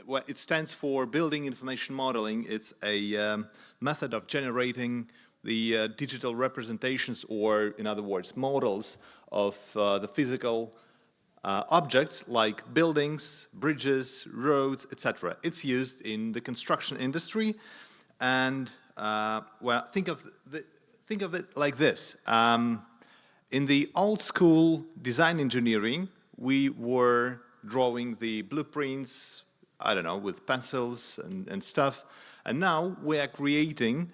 well, it stands for Building Information Modeling. It's a method of generating the digital representations, or in other words, models of the physical objects like buildings, bridges, roads, etc. It's used in the construction industry, and well, think of it like this. In the old school design engineering, we were drawing the blueprints, I don't know, with pencils and stuff. And now we are creating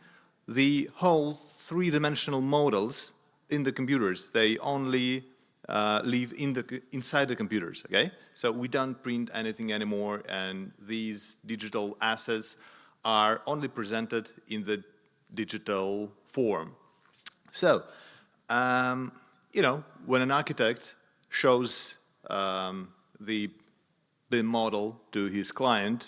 the whole three-dimensional models in the computers. They only live inside the computers, okay? So we don't print anything anymore, and these digital assets are only presented in the digital form. So, you know, when an architect shows the BIM model to his client,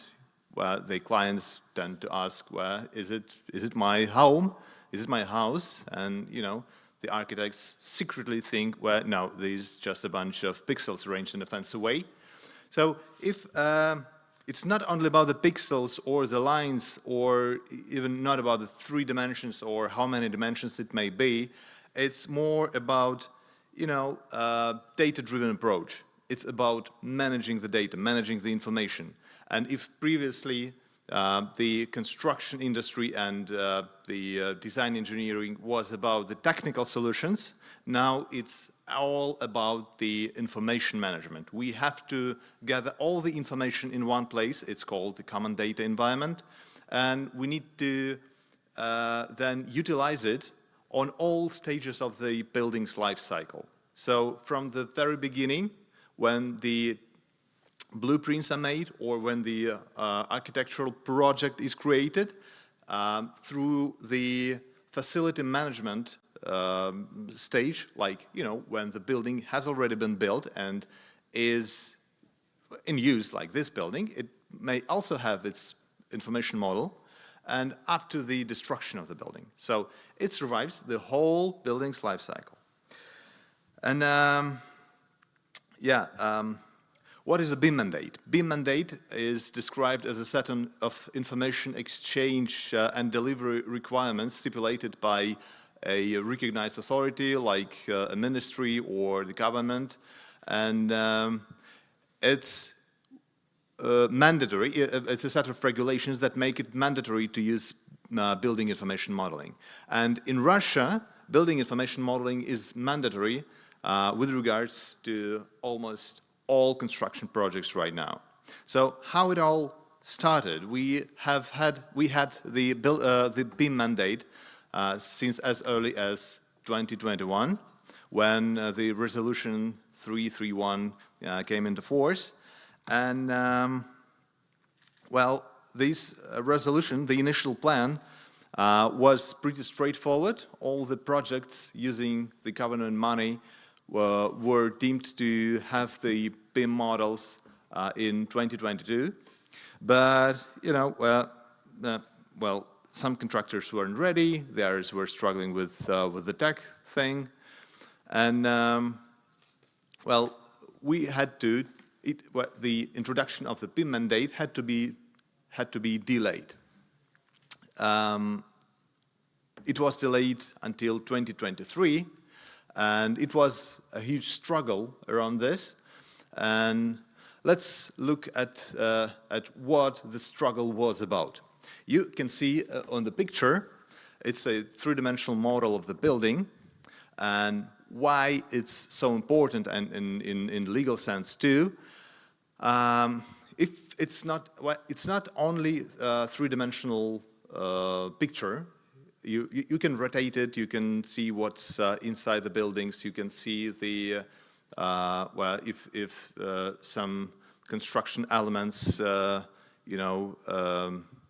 well, the clients tend to ask, well, is it my home? is it my house? And, you know, the architects secretly think, well, no, there's just a bunch of pixels arranged in a fancy way. So if it's not only about the pixels or the lines or even not about the 3 dimensions or how many dimensions it may be, it's more about, you know, data-driven approach. It's about managing the data, managing the information. And if previously the construction industry and the design engineering was about the technical solutions, now it's all about the information management. We have to gather all the information in one place. It's called the common data environment. And we need to then utilize it on all stages of the building's life cycle. So from the very beginning, when the blueprints are made or when the architectural project is created, through the facility management stage, like, you know, when the building has already been built and is in use, like this building, it may also have its information model, and up to the destruction of the building. So it survives the whole building's life cycle. And what is the BIM mandate? BIM mandate is described as a set of information exchange and delivery requirements stipulated by a recognized authority like a ministry or the government. And it's mandatory. It's a set of regulations that make it mandatory to use building information modeling. And in Russia, building information modeling is mandatory with regards to almost all construction projects right now. So how it all started, we had the BIM mandate since as early as 2021, when the resolution 331 came into force. And well, this resolution, the initial plan, was pretty straightforward. All the projects using the government money were deemed to have the BIM models in 2022. But, you know, well, some contractors weren't ready, the others were struggling with the tech thing. And, well, we had to, the introduction of the BIM mandate had to be delayed. It was delayed until 2023, and it was a huge struggle around this. And let's look at what the struggle was about. You can see on the picture, it's a three-dimensional model of the building, and why it's so important, and in legal sense too. If it's not only a three-dimensional picture. You can rotate it. You can see what's inside the buildings. You can see the well, if some construction elements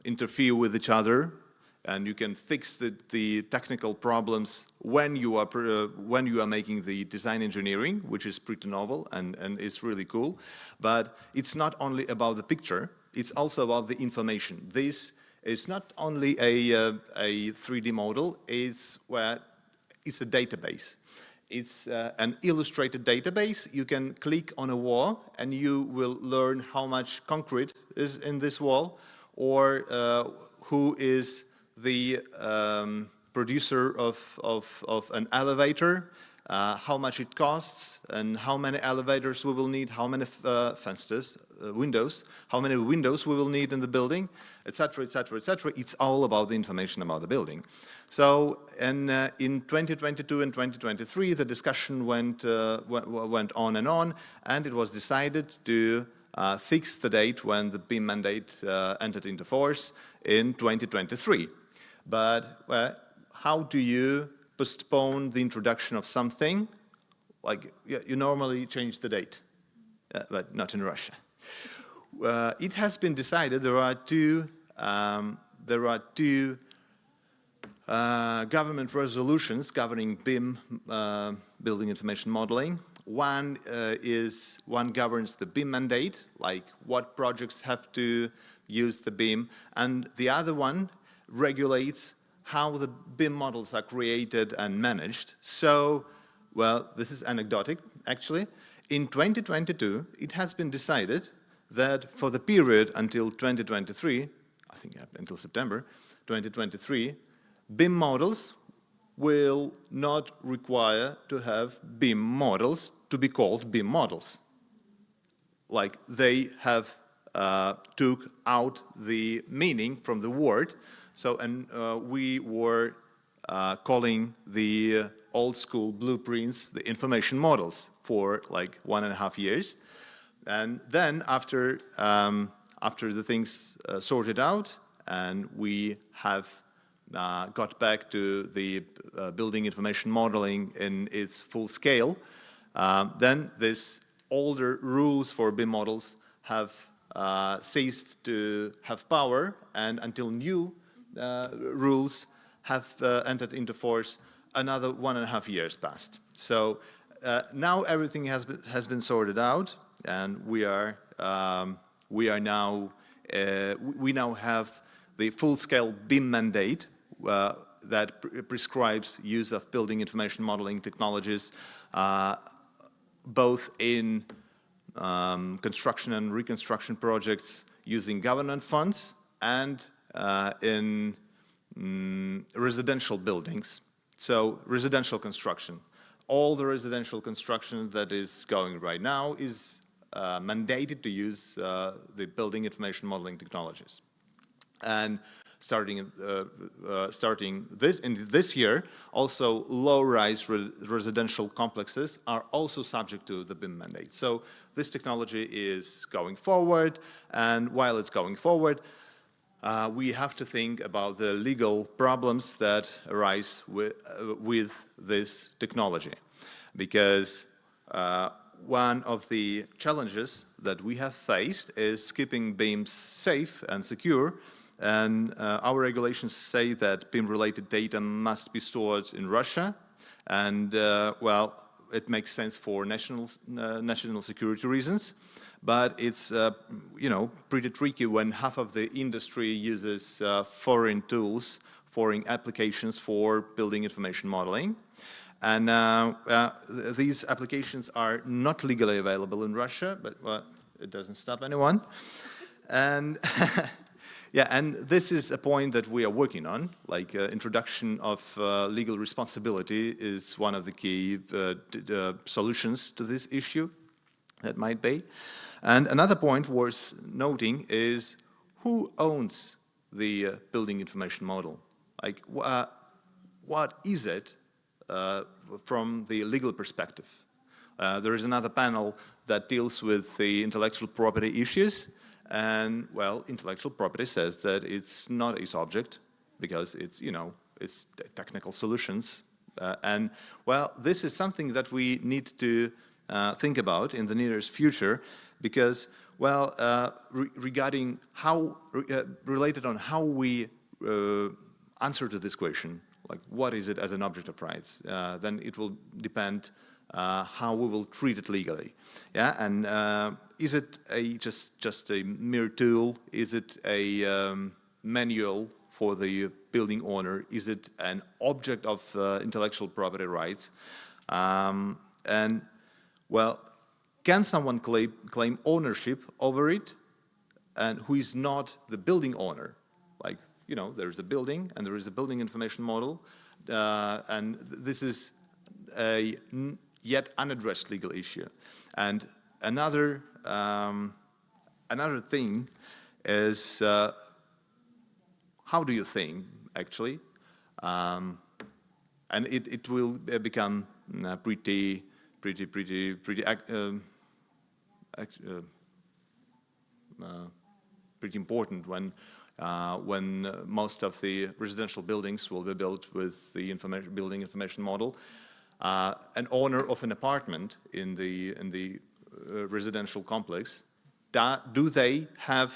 interfere with each other, and you can fix the technical problems when you are making the design engineering, which is pretty novel and is really cool. But it's not only about the picture, it's also about the information. This is not only a 3D model, it's a database. It's an illustrated database. You can click on a wall and you will learn how much concrete is in this wall, or who is the producer of an elevator, how much it costs, and how many elevators we will need, how many fences, windows, how many windows we will need in the building, etc., etc., etc. It's all about the information about the building. So, and in 2022 and 2023, the discussion went on, and it was decided to fix the date when the BIM mandate entered into force in 2023. But how do you postpone the introduction of something? Like, you normally change the date, but not in Russia. It has been decided there are two government resolutions governing BIM, building information modeling. One governs the BIM mandate, like what projects have to use the BIM, and the other one regulates how the BIM models are created and managed. So, well, this is anecdotic, actually. In 2022, it has been decided that for the period until 2023, I think until September 2023, BIM models will not require to have BIM models to be called BIM models. Like they have took out the meaning from the word. So, and we were calling the old school blueprints the information models for like 1.5 years. And then after the things sorted out and we have got back to the building information modeling in its full scale, then this older rules for BIM models have ceased to have power, and until new rules have entered into force, another 1.5 years passed. So now everything has been sorted out, and we now have the full-scale BIM mandate that prescribes use of building information modeling technologies, both in construction and reconstruction projects using government funds and in residential buildings. So residential construction. All the residential construction that is going right now is mandated to use the building information modeling technologies. And starting this year, also low-rise residential complexes are also subject to the BIM mandate. So this technology is going forward, and while it's going forward, we have to think about the legal problems that arise with this technology, because one of the challenges that we have faced is keeping BIMs safe and secure. And our regulations say that BIM-related data must be stored in Russia, and well, it makes sense for national security reasons. But it's pretty tricky when half of the industry uses foreign tools, foreign applications for building information modeling, and these applications are not legally available in Russia. But well, it doesn't stop anyone, and. Yeah, and this is a point that we are working on, like introduction of legal responsibility is one of the key solutions to this issue that might be. And another point worth noting is who owns the building information model? Like, what is it from the legal perspective? There is another panel that deals with the intellectual property issues. And, well, intellectual property says that it's not its object because it's, it's technical solutions. And, well, this is something that we need to think about in the nearest future because, well, regarding how, related on how we answer to this question, like what is it as an object of rights, then it will depend how we will treat it legally. Yeah, and is it just a mere tool? Is it a manual for the building owner? Is it an object of intellectual property rights? And well, can someone claim ownership over it, and who is not the building owner? Like, there is a building and there is a building information model, and this is a yet unaddressed legal issue. And another thing is how do you think, actually? And it will become pretty important when most of the residential buildings will be built with the building information model. An owner of an apartment in the residential complex, do they have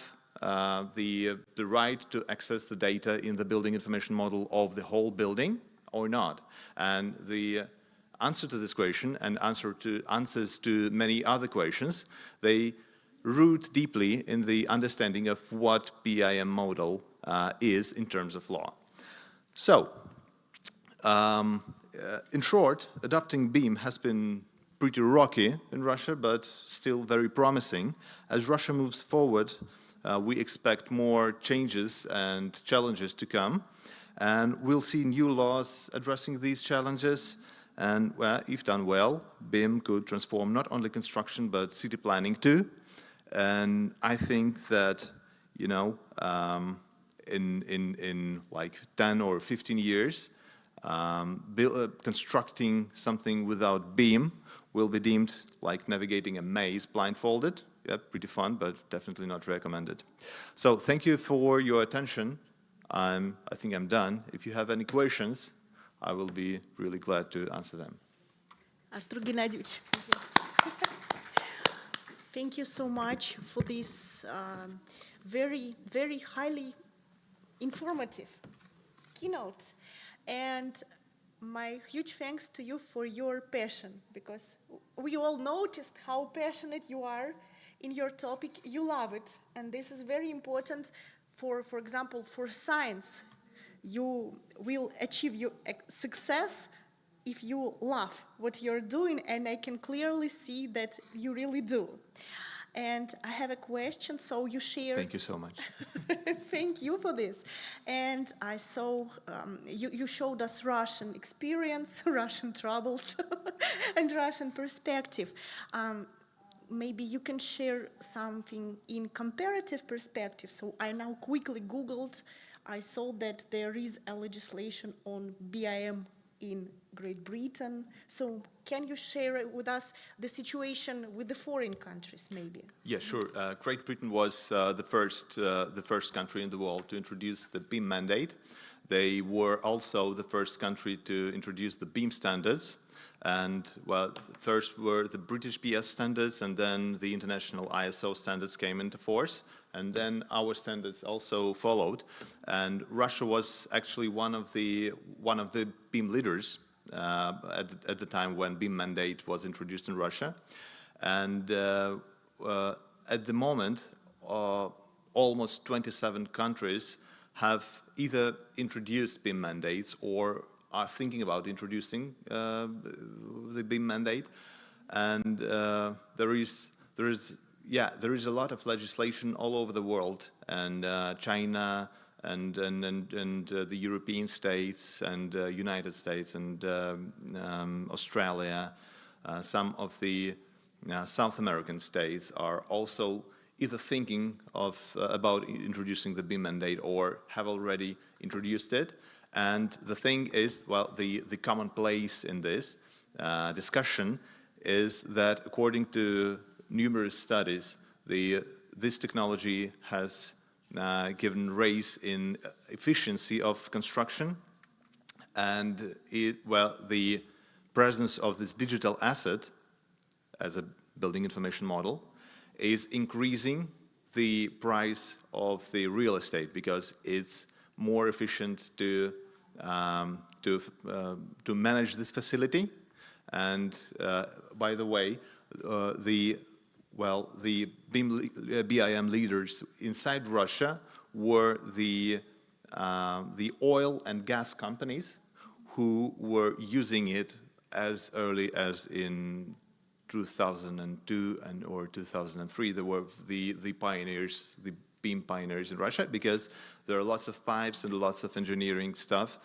the right to access the data in the building information model of the whole building or not? And the answer to this question and answers to many other questions, they root deeply in the understanding of what BIM model is in terms of law. So, in short, adopting BEAM has been pretty rocky in Russia, but still very promising. As Russia moves forward, we expect more changes and challenges to come, and we'll see new laws addressing these challenges. And well, if done well, BIM could transform not only construction but city planning too. And I think that, you know, in like 10 or 15 years, constructing something without BIM will be deemed like navigating a maze blindfolded. Yeah, pretty fun, but definitely not recommended. So thank you for your attention. I think I'm done. If you have any questions, I will be really glad to answer them. Artur Gennadievich. Thank you so much for this very, very highly informative keynote. And my huge thanks to you for your passion, because we all noticed how passionate you are in your topic. You love it, and this is very important for example, for science. You will achieve your success if you love what you're doing, and I can clearly see that you really do. And I have a question. So you shared... Thank you so much. Thank you for this. And I saw you showed us Russian experience, Russian troubles, and Russian perspective. Maybe you can share something in comparative perspective. So I now quickly Googled. I saw that there is a legislation on BIM in Great Britain. So can you share with us the situation with the foreign countries, maybe? Yeah, sure. Great Britain was the first country in the world to introduce the BIM mandate. They were also the first country to introduce the BIM standards. And well, first were the British BS standards, and then the international ISO standards came into force, and then our standards also followed. And Russia was actually one of the BIM leaders at the time when BIM mandate was introduced in Russia. And at the moment, almost 27 countries have either introduced BIM mandates or are thinking about introducing the BIM mandate, and there is a lot of legislation all over the world, and China and the European states and United States and Australia, some of the South American states are also either thinking about introducing the BIM mandate or have already introduced it. And the thing is, well, the commonplace in this discussion is that according to numerous studies, this technology has given rise in efficiency of construction, and the presence of this digital asset as a building information model is increasing the price of the real estate because it's more efficient to manage this facility. And by the way, the BIM leaders inside Russia were the oil and gas companies who were using it as early as in 2002 or 2003. They were the pioneers, the BIM pioneers in Russia, because there are lots of pipes and lots of engineering stuff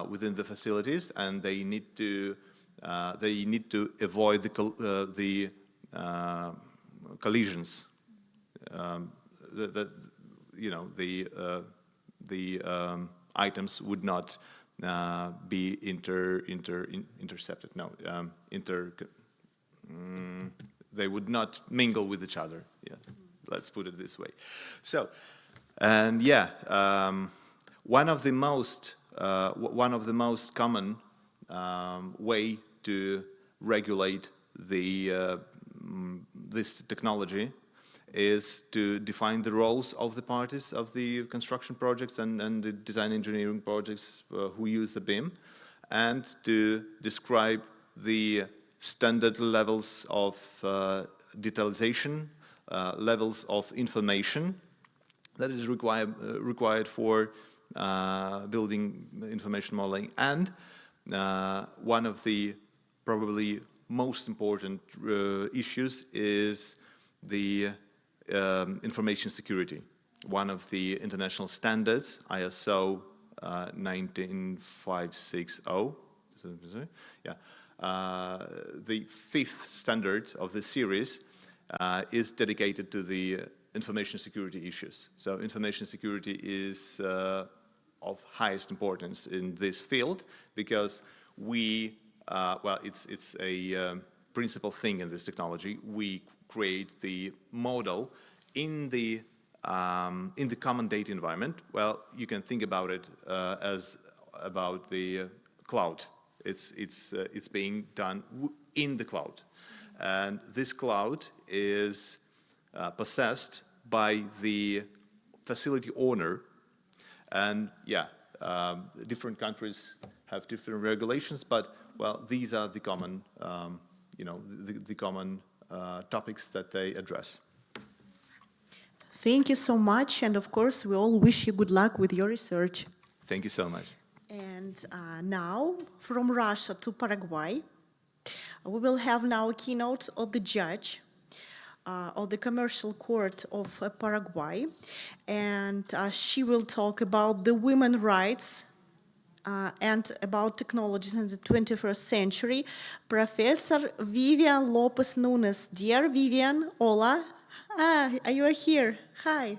within the facilities, and they need to avoid the collisions. The items would not be intercepted. No, they would not mingle with each other. Yeah. Let's put it this way. So, and yeah, one of the most common way to regulate this technology is to define the roles of the parties of the construction projects and the design engineering projects who use the BIM, and to describe the standard levels of detailization, levels of information that is required for building information modeling. And one of the probably most important issues is the information security. One of the international standards, ISO 19560, yeah, the fifth standard of this series is dedicated to the information security issues. So information security is of highest importance in this field because we, well, it's a principal thing in this technology. We create the model in the common data environment. Well, you can think about it as about the cloud. It's being done in the cloud, and this cloud is possessed by the facility owner. And yeah, different countries have different regulations, but well, these are the common, the common topics that they address. Thank you so much, and of course, we all wish you good luck with your research. Thank you so much. And now, from Russia to Paraguay, we will have now a keynote of the judge of the Commercial Court of Paraguay, and she will talk about the women's rights and about technologies in the 21st century. Professor Vivian Lopez Nunes. Dear Vivian, hola. You are here. Hi.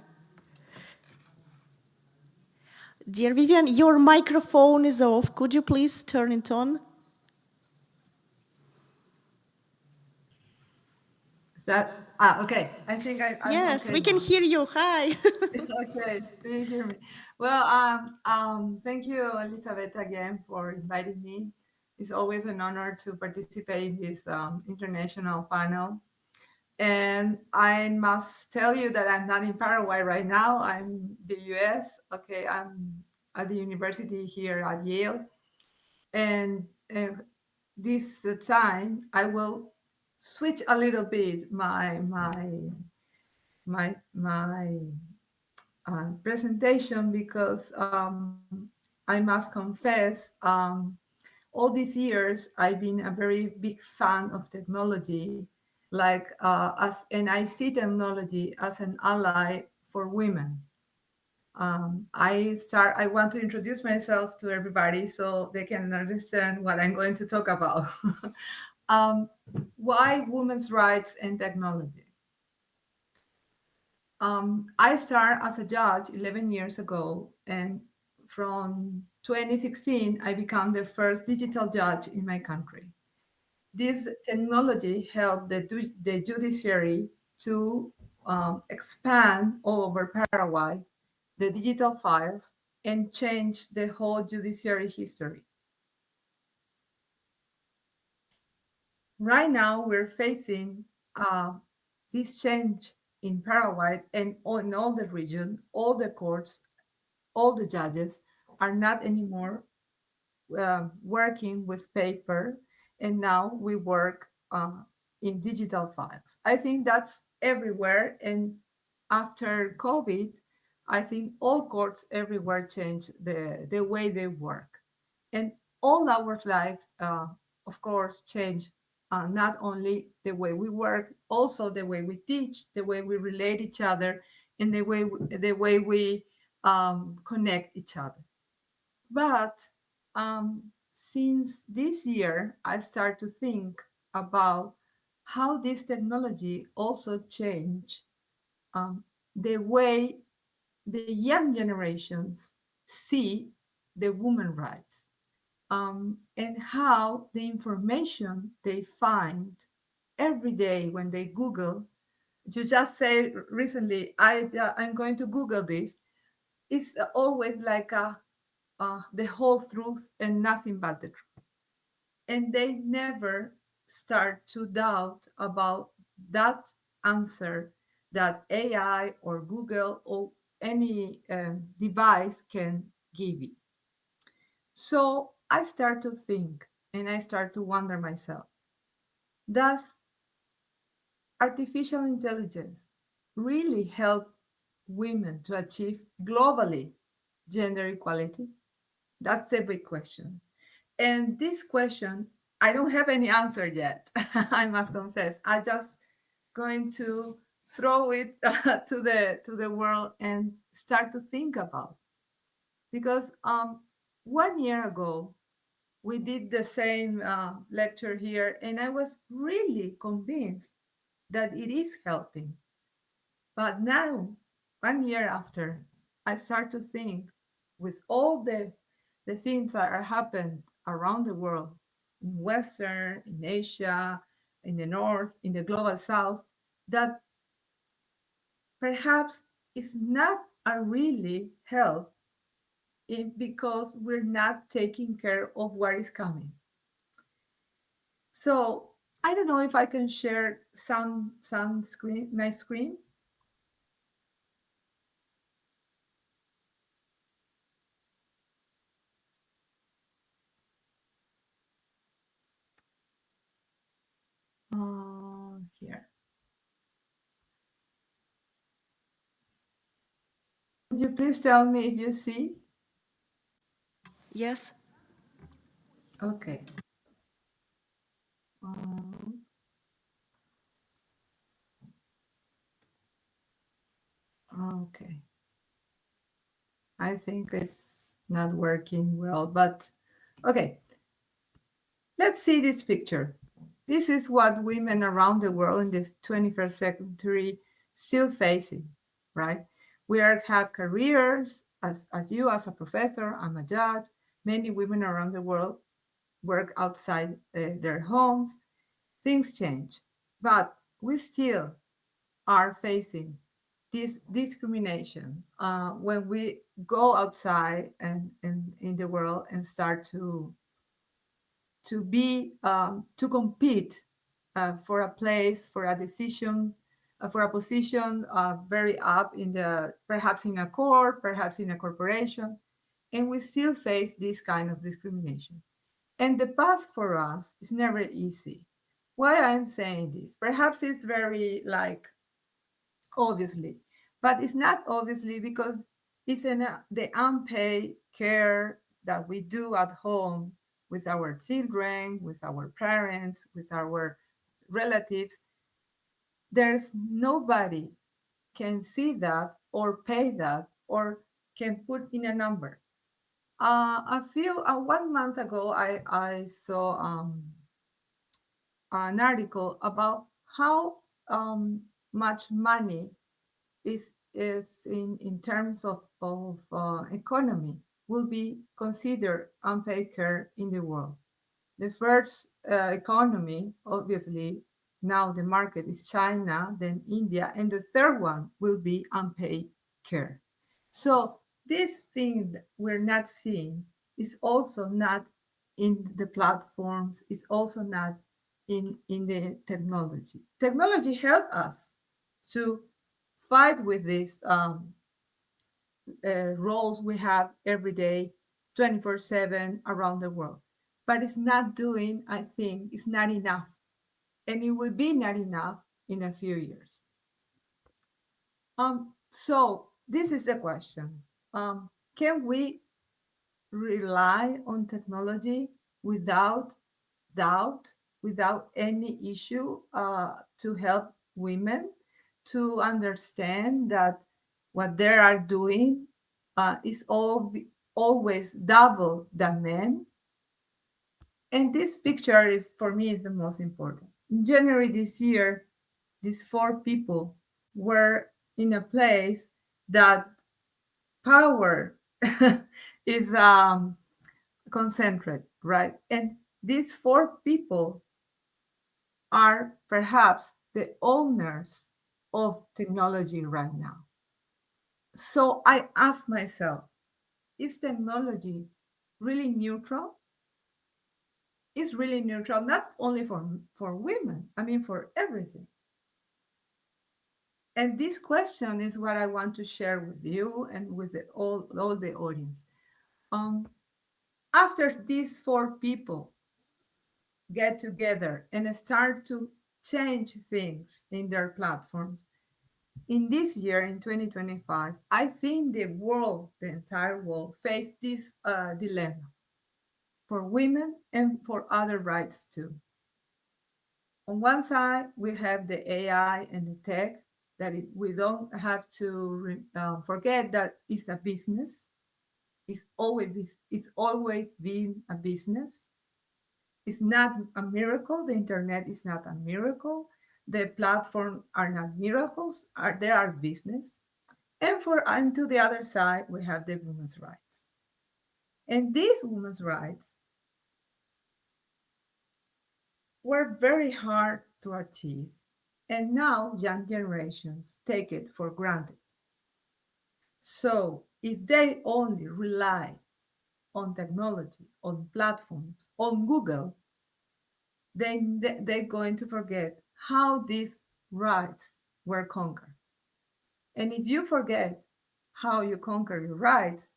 Dear Vivian, your microphone is off. Could you please turn it on? Is that, okay. I think I'm Yes, okay we can now. hear you. Hi. Okay, do you hear me? Well, thank you, Elizabeth, again for inviting me. It's always an honor to participate in this international panel. And I must tell you that I'm not in Paraguay right now. I'm in the US. Okay, I'm at the university here at Yale. And this time I will switch a little bit my presentation because I must confess, all these years I've been a very big fan of technology, and I see technology as an ally for women. I want to introduce myself to everybody so they can understand what I'm going to talk about. Why women's rights and technology? I started as a judge 11 years ago, and from 2016, I became the first digital judge in my country. This technology helped the judiciary to expand all over Paraguay the digital files and change the whole judiciary history. Right now, we're facing this change in Paraguay and in all the region. All the courts, all the judges are not anymore working with paper, and now we work in digital files. I think that's everywhere. And after COVID, I think all courts everywhere changed the way they work. And all our lives, of course, change. Not only the way we work, also the way we teach, the way we relate each other, and the way we connect each other. But since this year, I start to think about how this technology also changed the way the young generations see the women rights, and how the information they find every day when they Google. You just say recently, I'm going to Google this. It's always like the whole truth and nothing but the truth. And they never start to doubt about that answer that AI or Google or any device can give you. So I start to think and I start to wonder myself, does artificial intelligence really help women to achieve globally gender equality? That's a big question. And this question, I don't have any answer yet. I must confess. I just going to throw it to the world and start to think about. Because 1 year ago, we did the same lecture here, and I was really convinced that it is helping. But now, 1 year after, I start to think with all the things that are happened around the world, in Western, in Asia, in the North, in the global South, that perhaps it's not a really help because we're not taking care of what is coming. So I don't know if I can share some screen, my screen. Here. Could you please tell me if you see? Yes. Okay. Um, okay. I think it's not working well, but okay. Let's see this picture. This is what women around the world in the 21st century still facing, right? Have careers as you, as a professor, I'm a judge. Many women around the world work outside their homes. Things change, but we still are facing this discrimination when we go outside and in the world and start to compete for a place, for a decision, for a position very up in the, perhaps in a court, perhaps in a corporation, and we still face this kind of discrimination. And the path for us is never easy. Why I'm saying this? Perhaps it's very like obviously, but it's not obviously because it's in the unpaid care that we do at home with our children, with our parents, with our relatives. There's nobody can see that or pay that or can put in a number. A few 1 month ago, I saw an article about how much money is in terms of economy will be considered unpaid care in the world. The first economy, obviously, now the market is China, then India, and the third one will be unpaid care. So this thing that we're not seeing is also not in the platforms, is also not in the technology. Technology help us to fight with these roles we have every day, 24/7 around the world. But it's not doing, I think, it's not enough. And it will be not enough in a few years. So this is the question. Can we rely on technology without doubt, without any issue to help women to understand that what they are doing is always double than men? And this picture is, for me, is the most important. In January this year, these four people were in a place that power is concentrated, right? And these four people are perhaps the owners of technology right now. So I ask myself, is technology really neutral? It's really neutral, not only for women, I mean, for everything. And this question is what I want to share with you and with all the audience. Um, After these four people get together and start to change things in their platforms, in this year, in 2025, I think the world, the entire world, faced this dilemma for women and for other rights too. On one side, we have the AI and the tech we don't have to forget that it's a business. It's always been a business. It's not a miracle. The internet is not a miracle. The platforms are not miracles. They are business. And to the other side, we have the women's rights. And these women's rights were very hard to achieve. And now young generations take it for granted. So if they only rely on technology, on platforms, on Google, then they're going to forget how these rights were conquered. And if you forget how you conquer your rights,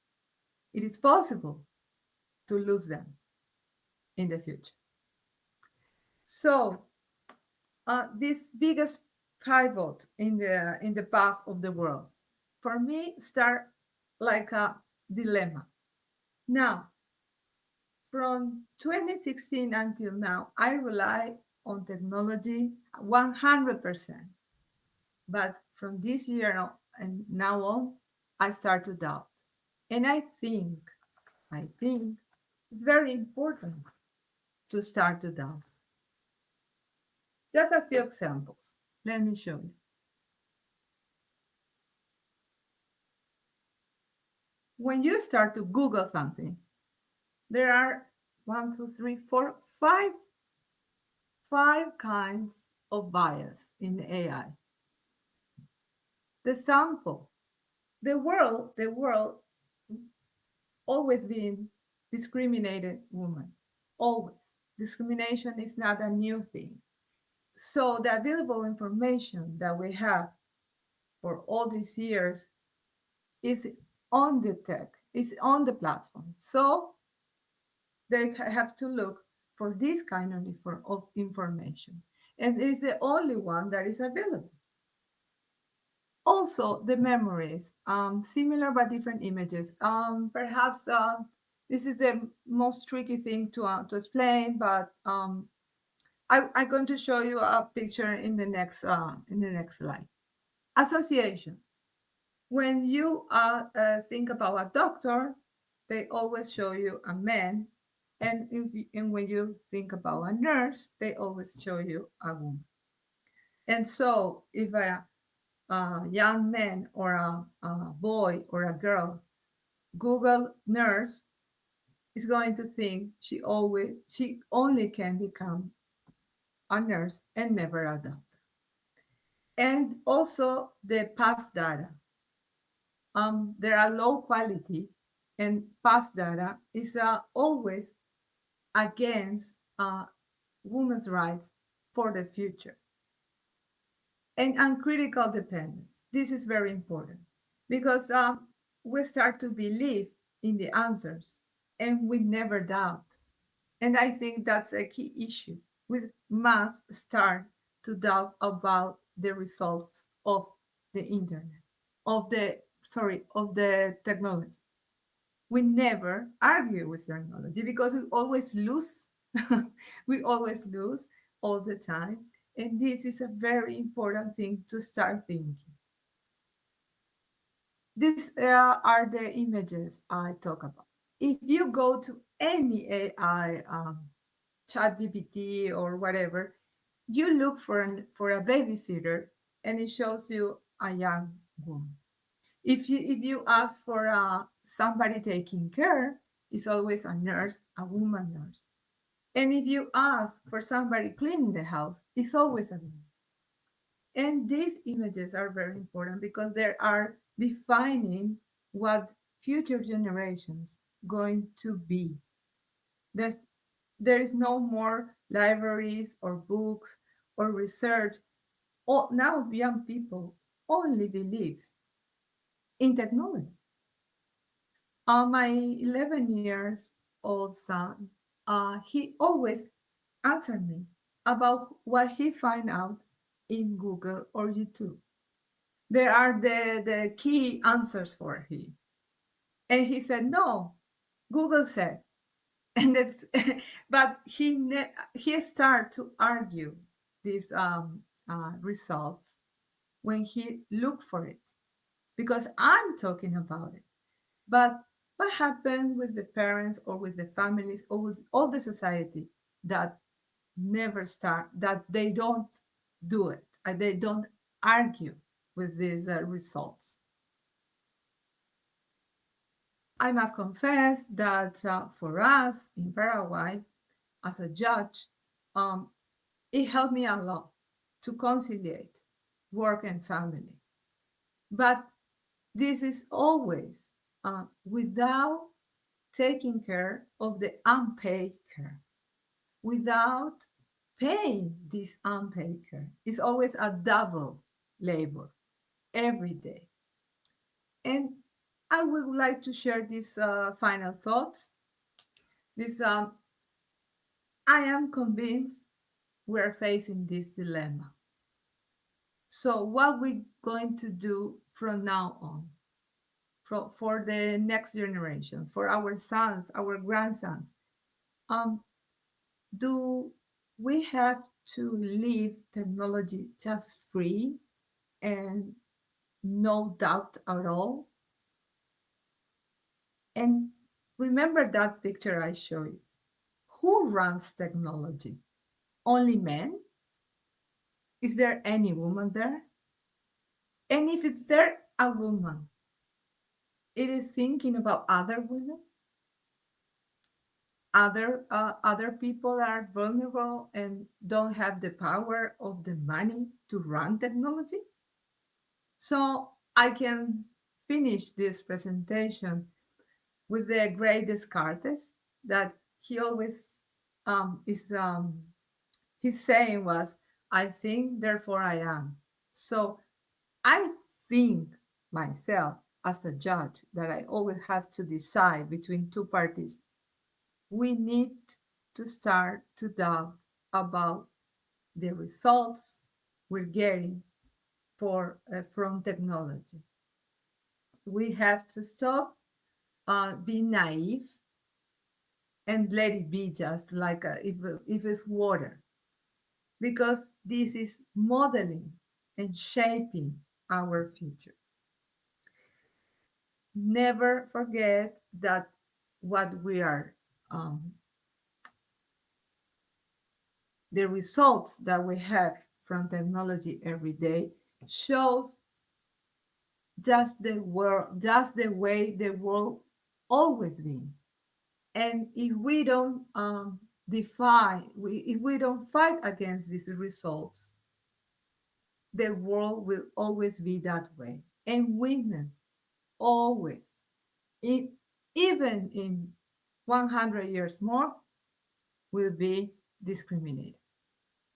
it is possible to lose them in the future. So this biggest pivot in the path of the world, for me, start like a dilemma. Now, from 2016 until now, I rely on technology 100%. But from this year and now on, I start to doubt. And I think it's very important to start to doubt. Just a few examples. Let me show you. When you start to Google something, there are one, two, three, four, five kinds of bias in the AI. The sample, the world always being discriminated woman. Always. Discrimination is not a new thing. So the available information that we have for all these years is on the tech, is on the platform. So they have to look for this kind of information. And it is the only one that is available. Also, the memories, similar but different images. Perhaps this is the most tricky thing to explain, but I'm going to show you a picture in the next slide. Association. When you think about a doctor, they always show you a man, and when you think about a nurse, they always show you a woman. And so, if a young man or a boy or a girl Google nurse, is going to think she only can become a nurse and never a doctor. And also the past data. There are low quality, and past data is always against women's rights for the future. And uncritical dependence. This is very important because we start to believe in the answers and we never doubt. And I think that's a key issue. We must start to doubt about the results of the internet, of the technology. We never argue with technology because we always lose. We always lose all the time. And this is a very important thing to start thinking. These are the images I talk about. If you go to any AI, ChatGPT or whatever, you look for a babysitter and it shows you a young woman. If you ask for somebody taking care, it's always a nurse, a woman nurse. And if you ask for somebody cleaning the house, it's always a woman. And these images are very important because they are defining what future generations going to be. There's, there is no more libraries or books or research. Now young people only believes in technology. My 11 years old son, he always answered me about what he find out in Google or YouTube. There are the key answers for him. And he said, no, Google said. And that's, but he started to argue these results when he looked for it, because I'm talking about it. But what happened with the parents or with the families or with all the society that never start, that they don't do it, and they don't argue with these results? I must confess that for us in Paraguay, as a judge, it helped me a lot to conciliate work and family. But this is always without taking care of the unpaid care, without paying this unpaid care. It's always a double labor every day. And I would like to share these final thoughts. This I am convinced we're facing this dilemma. So what we're going to do from now on, for the next generation, for our sons, our grandsons, do we have to leave technology just free and no doubt at all? And remember that picture I showed you. Who runs technology? Only men? Is there any woman there? And if it's there, a woman, it is thinking about other women, other people that are vulnerable and don't have the power of the money to run technology. So I can finish this presentation with the great Descartes, that he always his saying was, I think, therefore I am. So I think myself as a judge that I always have to decide between two parties. We need to start to doubt about the results we're getting from technology. We have to stop being naive and let it be just like if it's water, because this is modeling and shaping our future. Never forget that what we are the results that we have from technology every day shows just the way the world always been. And if we don't if we don't fight against these results, the world will always be that way. And women always, in, even in 100 years more, will be discriminated.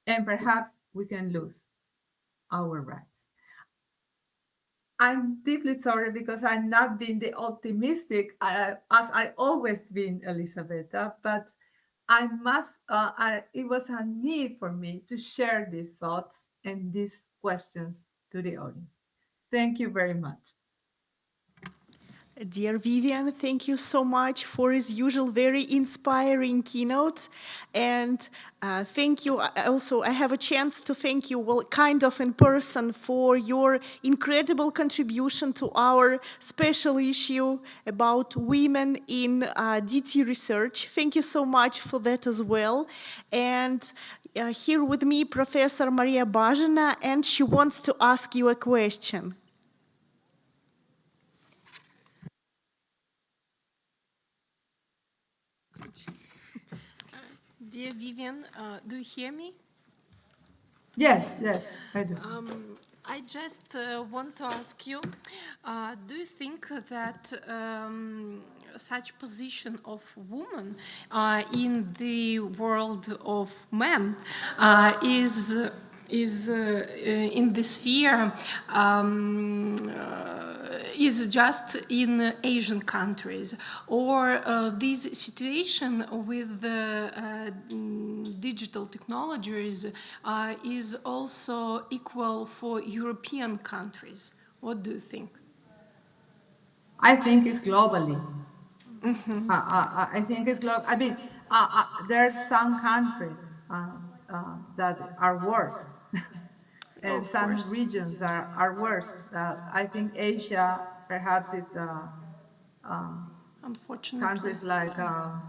And perhaps we can lose our rights. I'm deeply sorry because I'm not being the optimistic as I always been, Elisabetta, but it was a need for me to share these thoughts and these questions to the audience. Thank you very much. Dear Vivian, thank you so much for, as usual, very inspiring keynote. And thank you. Also, I have a chance to thank you, well, kind of in person, for your incredible contribution to our special issue about women in DT research. Thank you so much for that as well. And here with me, Professor Maria Bajina, and she wants to ask you a question. Dear Vivian, do you hear me? Yes, I do. I just want to ask you, do you think that such position of woman in the world of men is in the sphere is just in Asian countries, or this situation with the digital technologies is also equal for European countries? What do you think? I think it's globally. I think it's global. I mean, there are some countries that are worse, Oh, and of some course. regions are worse. I think Asia perhaps is Unfortunately. countries like are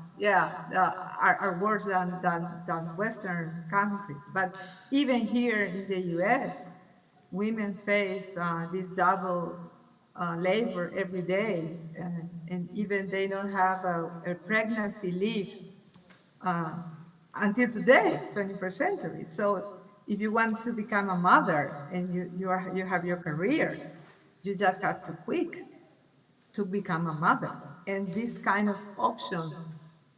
worse than Western countries. But even here in the U.S., women face this double labor every day, and even they don't have a pregnancy leaves uh, until today, 21st century. So if you want to become a mother and you have your career, you just have to quit to become a mother. And these kind of options,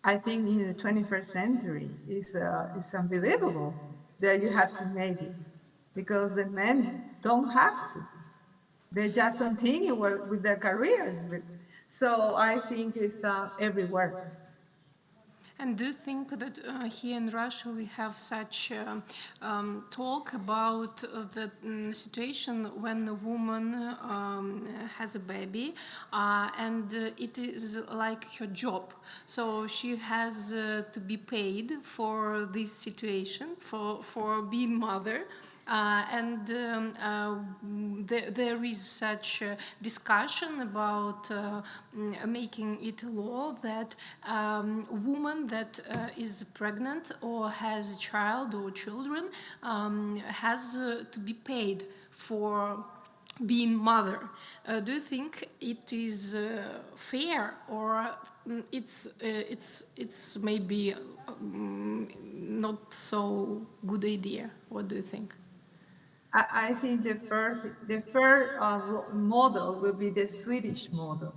I think in the 21st century is unbelievable that you have to make this because the men don't have to. They just continue with their careers. So I think it's everywhere. And do you think that here in Russia we have such talk about the situation when a woman has a baby and it is like her job? So she has to be paid for this situation, for being mother. There is such a discussion about making it a law that woman that is pregnant or has a child or children has to be paid for being mother. Do you think it is fair, or it's maybe not so good idea? What do you think? I think the first model will be the Swedish model.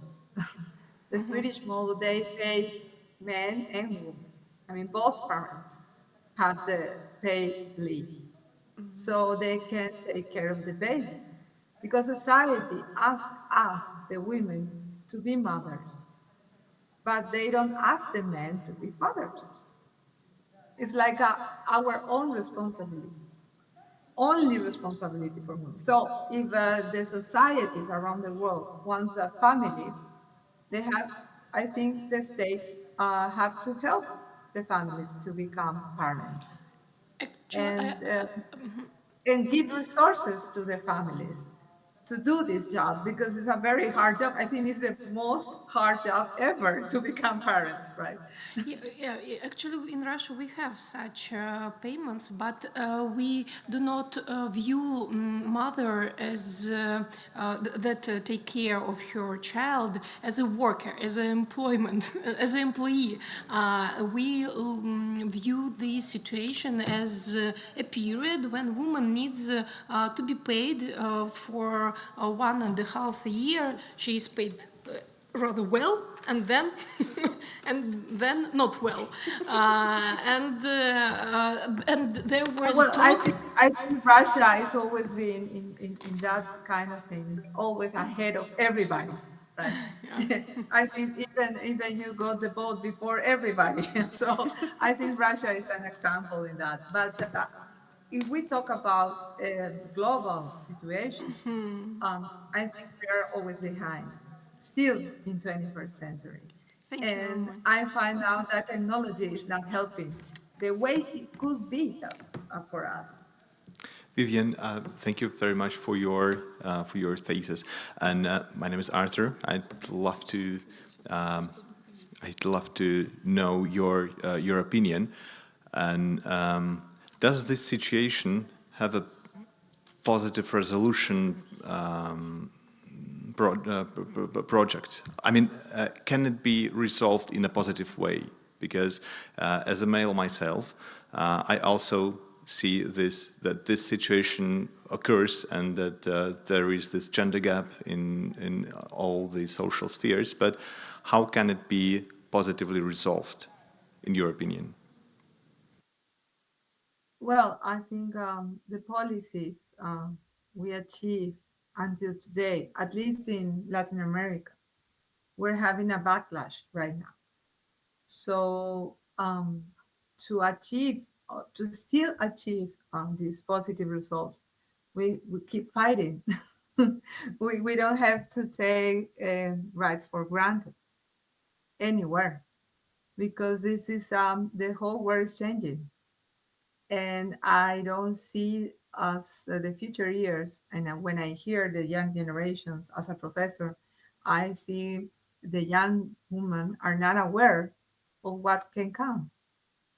The Swedish model, they pay men and women. I mean, both parents have the paid leaves, so they can take care of the baby. Because society asks us, the women, to be mothers, but they don't ask the men to be fathers. It's like our own responsibility, only responsibility for women. So if the societies around the world wants families, they have, I think the states have to help the families to become parents Actually, and and give resources to the families to do this job because it's a very hard job. I think it's the most hard job ever to become parents, right? actually, in Russia we have such payments, but we do not view mother as that take care of her child as a worker, as an employment, as an employee. We view the situation as a period when woman needs to be paid for 1.5 year. She is paid rather well, and then and then not well, and there was a Well, I talk. think I think Russia is always been in that kind of thing. It's always ahead of everybody, right? I think even you got the vote before everybody. So I think Russia is an example in that. But if we talk about global situation, I think we are always behind, still in 21st century. Thank you very And much. I find out that technology is not helping the way it could be for us. Vivian, thank you very much for your thesis. And my name is Arthur. Um, I'd love to know your opinion. And does this situation have a positive resolution project? I mean, can it be resolved in a positive way? Because as a male myself, I also see that this situation occurs and that there is this gender gap in all the social spheres. But how can it be positively resolved, in your opinion? Well, I think the policies we achieve until today, at least in Latin America, we're having a backlash right now. So to achieve, to still achieve these positive results, we keep fighting. We don't have to take rights for granted anywhere, because this is the whole world is changing, and I don't see as the future years. And when I hear the young generations as a professor, I see the young women are not aware of what can come.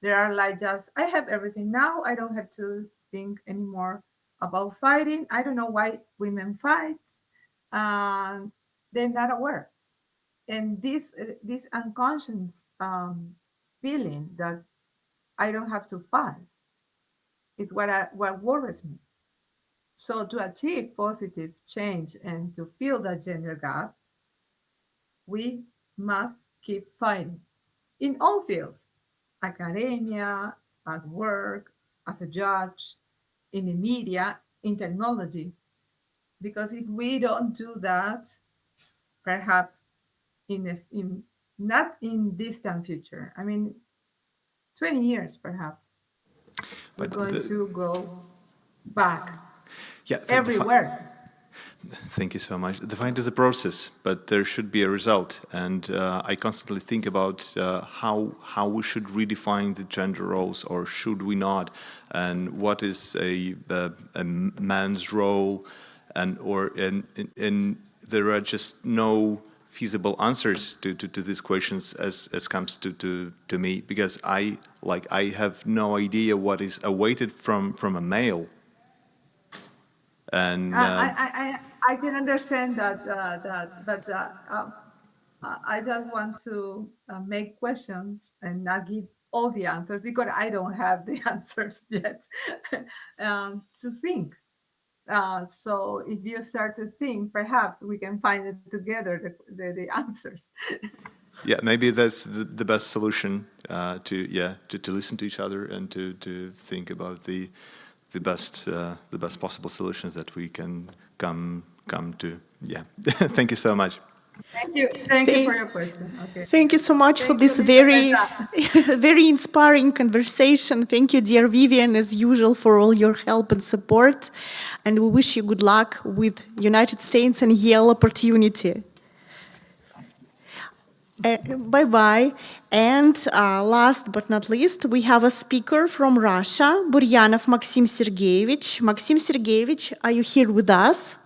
They are like, just, I have everything now. I don't have to think anymore about fighting. I don't know why women fight. And they're not aware. And this unconscious feeling that I don't have to fight is what worries me. So to achieve positive change and to fill that gender gap, we must keep fighting in all fields: academia, at work, as a judge, in the media, in technology. Because if we don't do that, perhaps in not in distant future, I mean 20 years perhaps, we're But going the, to go back yeah, everywhere. thank you so much. The fight is a process, but there should be a result. And I constantly think about how we should redefine the gender roles, or should we not? And what is a man's role? And there are just no feasible answers to these questions as comes to me, because I have no idea what is awaited from a male. And I can understand that, but I just want to make questions and not give all the answers, because I don't have the answers yet. To think. So if you start to think, perhaps we can find it together, the answers. yeah, maybe that's the best solution, to listen to each other and to think about the best possible solutions that we can come to. Yeah, thank you so much. Thank you. Thank you for Thank, your question. Okay. thank you so much for Thank you, this Elizabeth. very, very inspiring conversation. Thank you, dear Vivian, as usual, for all your help and support. And we wish you good luck with United States and Yale opportunity. Bye-bye. And last but not least, we have a speaker from Russia, Buryanov Maxim Sergeyevich. Maxim Sergeyevich, are you here with us?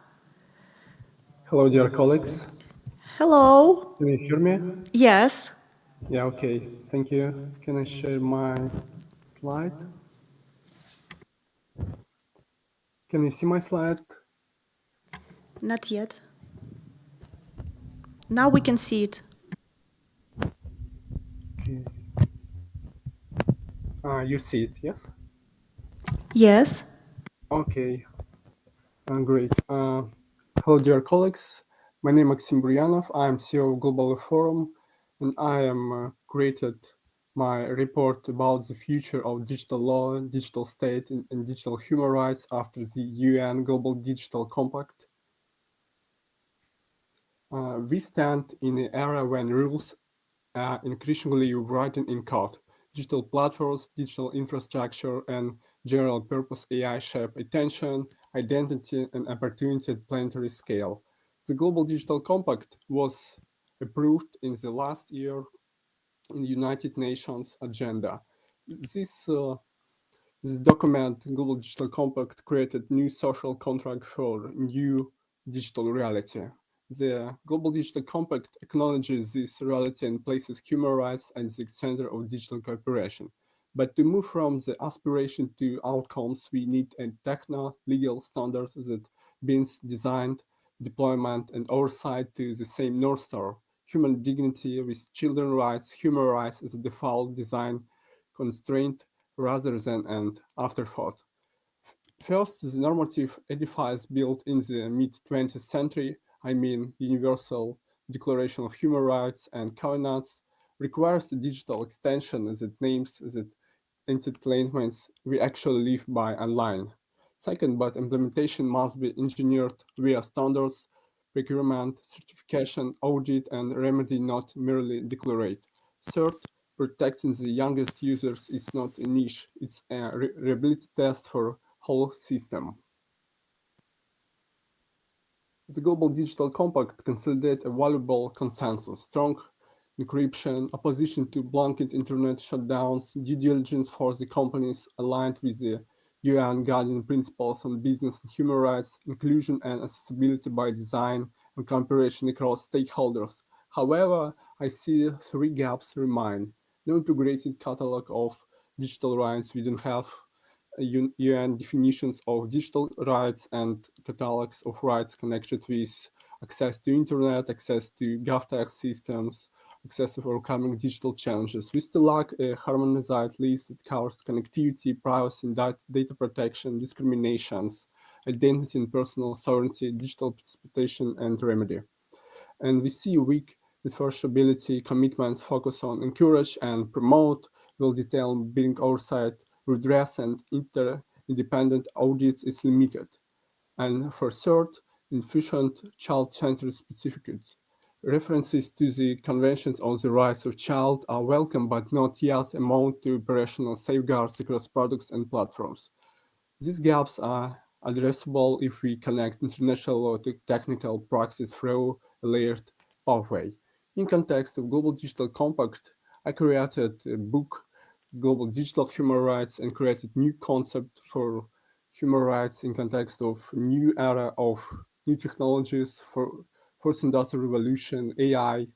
Hello, dear colleagues. Hello. Can you hear me? Yes. Yeah, okay. Thank you. Can I share my slide? Can you see my slide? Not yet. Now we can see it. Okay. You see it, yes? Yes. Okay, great. Hello, dear colleagues. My name is Maxim Buryanov. I am CEO of Global Forum, and I am created my report about the future of digital law, digital state, and digital human rights after the UN Global Digital Compact. We stand in an era when rules are increasingly written in code. Digital platforms, digital infrastructure, and general purpose AI shape attention, identity, and opportunity at planetary scale. The Global Digital Compact was approved in the last year in the United Nations agenda. This document, Global Digital Compact, created new social contract for new digital reality. The Global Digital Compact acknowledges this reality and places human rights at the center of digital cooperation. But to move from the aspiration to outcomes, we need a techno-legal standard that binds design, deployment, and oversight to the same North Star: human dignity with children's rights, human rights as a default design constraint rather than an afterthought. First, the normative edifice built in the mid-20th century, I mean Universal Declaration of Human Rights and Covenants, requires a digital extension that names that entitlements we actually live by online. Second, but implementation must be engineered via standards, procurement, certification, audit, and remedy, not merely declared. Third, protecting the youngest users is not a niche, it's a reliability test for whole system. The Global Digital Compact consolidates a valuable consensus, strong encryption, opposition to blanket internet shutdowns, due diligence for the companies aligned with the UN guiding principles on business and human rights, inclusion and accessibility by design, and cooperation across stakeholders. However, I see three gaps remain. No integrated catalog of digital rights. We don't have UN definitions of digital rights and catalogs of rights connected with access to internet, access to GovTech systems, access to overcoming digital challenges. We still lack a harmonized list that covers connectivity, privacy, and data protection, discriminations, identity and personal sovereignty, digital participation, and remedy. And we see weak enforceability commitments focus on encourage and promote, will detail being oversight, redress, and independent audits is limited. And for third, efficient child-centered specifics. References to the Conventions on the Rights of Child are welcome but not yet amount to operational safeguards across products and platforms. These gaps are addressable if we connect international law to technical practice through a layered pathway. In context of Global Digital Compact, I created a book, Global Digital Human Rights, and created new concept for human rights in context of new era of new technologies for fourth industrial revolution, AI,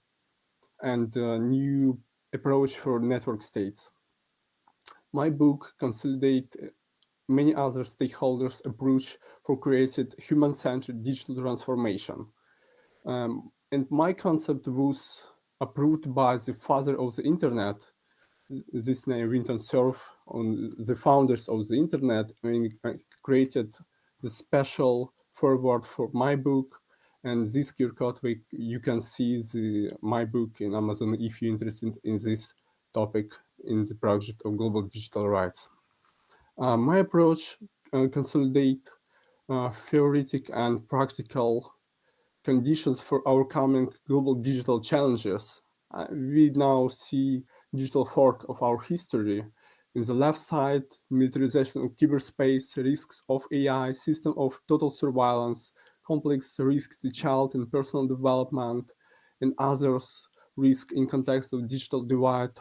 and new approach for network states. My book consolidates many other stakeholders' approach for created human-centered digital transformation. And my concept was approved by the father of the internet, this name Winton Cerf, on the founders of the internet, and created the special forward for my book. And this QR code, you can see my book in Amazon if you're interested in this topic in the project of global digital rights. My approach consolidate theoretic and practical conditions for overcoming global digital challenges. We now see digital fork of our history. In the left side, militarization of cyberspace, risks of AI, system of total surveillance, complex risks to child and personal development, and others risk in context of digital divide.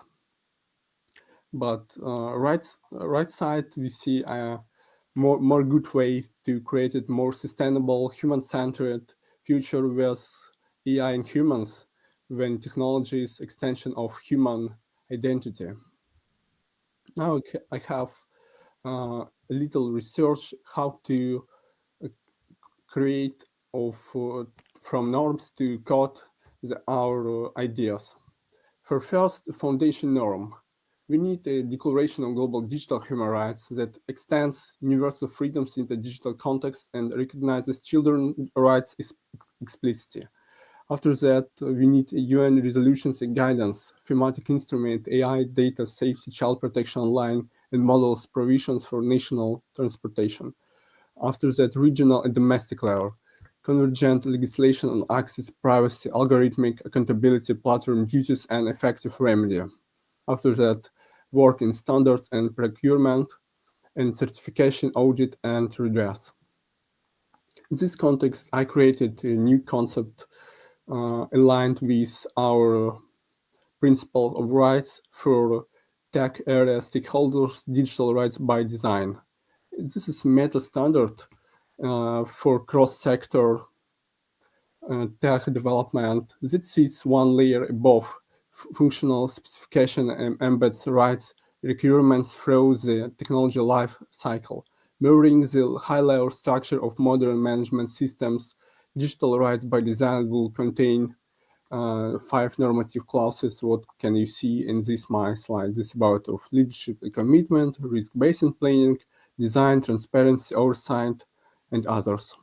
But right side, we see a more good way to create a more sustainable, human-centered future with AI and humans, when technology is extension of human identity. Now I have a little research how to create from norms to code our ideas. For first, foundation norm. We need a declaration on global digital human rights that extends universal freedoms in the digital context and recognizes children's rights explicitly. After that, we need UN resolutions and guidance, thematic instrument, AI, data safety, child protection online, and models provisions for national transportation. After that, regional and domestic level, convergent legislation on access, privacy, algorithmic accountability, platform duties, and effective remedy. After that, work in standards and procurement, and certification, audit, and redress. In this context, I created a new concept aligned with our principles of rights for tech area stakeholders, digital rights by design. This is meta standard for cross-sector tech development that sits one layer above functional specification and embeds rights requirements through the technology life cycle. Mirroring the high-level structure of modern management systems, digital rights by design will contain 5 normative clauses. What can you see in this my slide? This is about of leadership and commitment, risk-based planning, design, transparency, oversight, and others.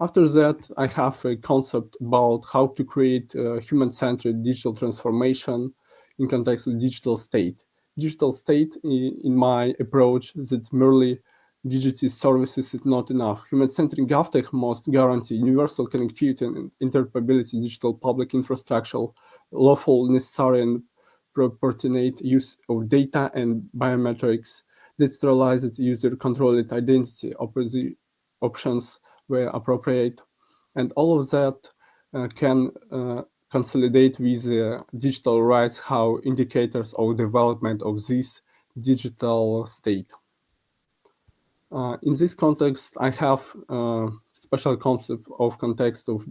After that, I have a concept about how to create a human-centered digital transformation in context of digital state. Digital state, in my approach, that merely digital services is not enough. Human-centered GovTech must guarantee universal connectivity and interoperability, digital public infrastructure, lawful, necessary, and proportionate use of data and biometrics, decentralized user-controlled identity, options where appropriate. And all of that can consolidate with digital rights how indicators of development of this digital state. In this context, I have a special concept of context of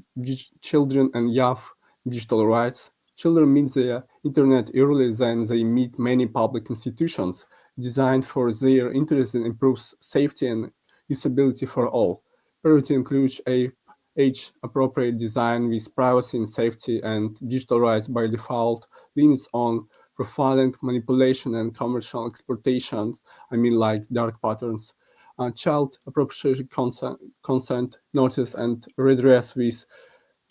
children and youth digital rights. Children meet the internet earlier than they meet many public institutions designed for their interest in improves safety and usability for all. Priority includes a age-appropriate design with privacy and safety and digital rights by default, limits on profiling, manipulation, and commercial exploitation, I mean like dark patterns, child appropriation consent notice and redress with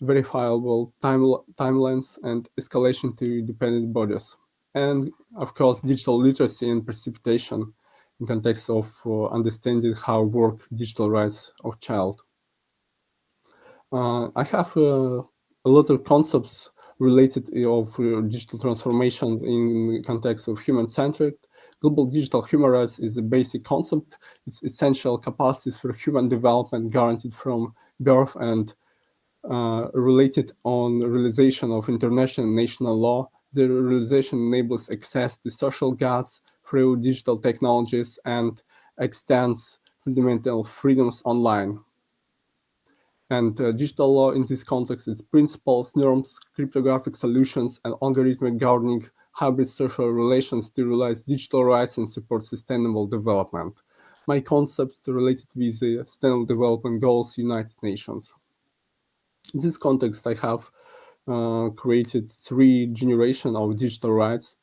verifiable timelines and escalation to dependent bodies. And of course, digital literacy and precipitation in context of understanding how work digital rights of child. I have a lot of concepts related of digital transformations in context of human-centric. Global digital human rights is a basic concept. It's essential capacities for human development guaranteed from birth and related on realization of international and national law. The realization enables access to social goods through digital technologies and extends fundamental freedoms online. And digital law in this context is principles, norms, cryptographic solutions, and algorithmic governing hybrid social relations to realize digital rights and support sustainable development. My concepts related with the Sustainable Development Goals, United Nations. In this context, I have created 3 generations of digital rights.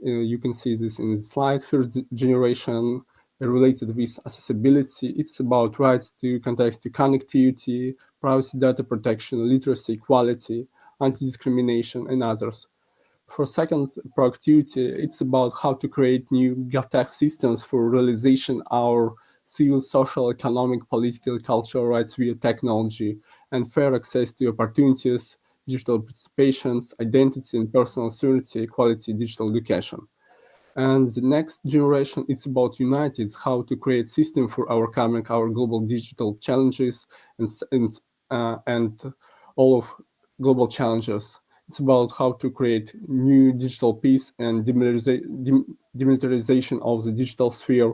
You can see this in the slide. First generation related with accessibility. It's about rights to context to connectivity, privacy, data protection, literacy, equality, anti-discrimination, and others. For second productivity, it's about how to create new GovTech systems for realization our civil, social, economic, political, cultural rights via technology and fair access to opportunities, digital participations, identity and personal security, equality, digital education. And the next generation, it's about united, how to create system for overcoming our global digital challenges and all of global challenges. It's about how to create new digital peace and demilitarization of the digital sphere,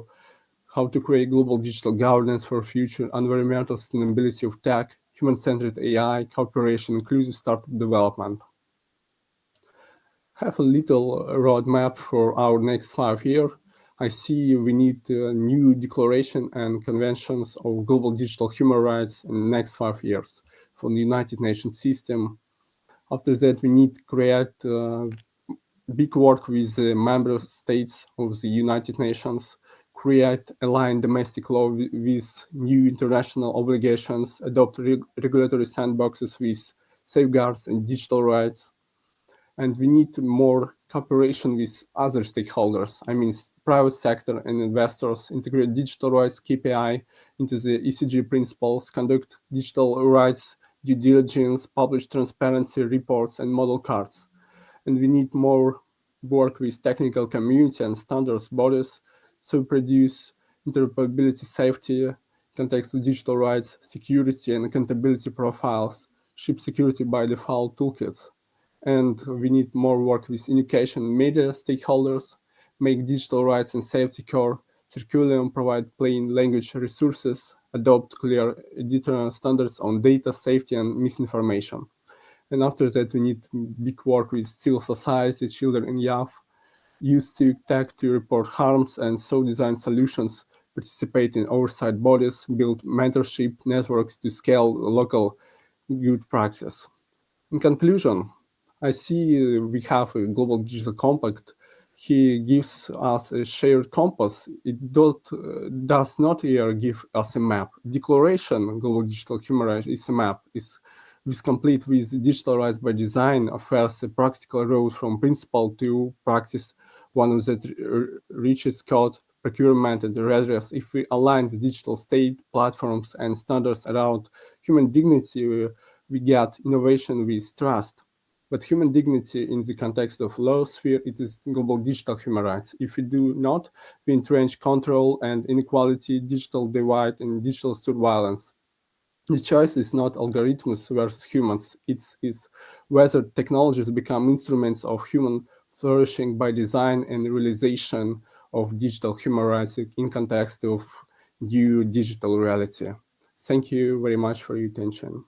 how to create global digital governance for future environmental sustainability of tech, human-centered AI, cooperation, inclusive startup development. Have a little roadmap for our next 5 years. I see we need a new declaration and conventions of global digital human rights in the next 5 years for the United Nations system. After that, we need to create big work with the member states of the United Nations, create aligned domestic law with new international obligations, adopt regulatory sandboxes with safeguards and digital rights. And we need more cooperation with other stakeholders. I mean, private sector and investors, integrate digital rights KPI into the ECG principles, conduct digital rights due diligence, publish transparency reports and model cards. And we need more work with technical community and standards bodies to produce interoperability, safety, context of digital rights, security and accountability profiles, ship security by default toolkits. And we need more work with education media stakeholders, make digital rights and safety core, circularium provide plain language resources, adopt clear editorial standards on data safety and misinformation. And after that, we need big work with civil society, children and youth, use civic tech to report harms and so design solutions, participate in oversight bodies, build mentorship networks to scale local good practice. In conclusion, I see we have a global digital compact. He gives us a shared compass. It does not here give us a map. Declaration, global digital human rights, is a map. It's complete with digital rights by design offers a practical road from principle to practice, one of the richest code procurement and redress. If we align the digital state, platforms, and standards around human dignity, we get innovation with trust. But human dignity in the context of law sphere, it is global digital human rights. If we do not, we entrench control and inequality, digital divide, and digital surveillance. The choice is not algorithms versus humans. It's whether technologies become instruments of human flourishing by design and realization of digital human rights in context of new digital reality. Thank you very much for your attention.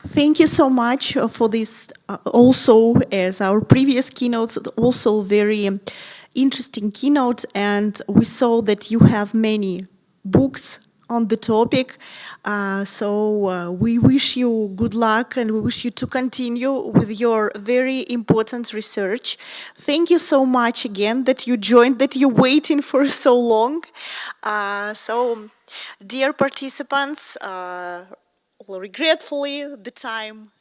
Thank you so much for this. Also, as our previous keynotes, also very interesting keynote, and we saw that you have many books on the topic. So we wish you good luck, and we wish you to continue with your very important research. Thank you so much again that you joined, that you're waiting for so long. Dear participants, well, regretfully, the time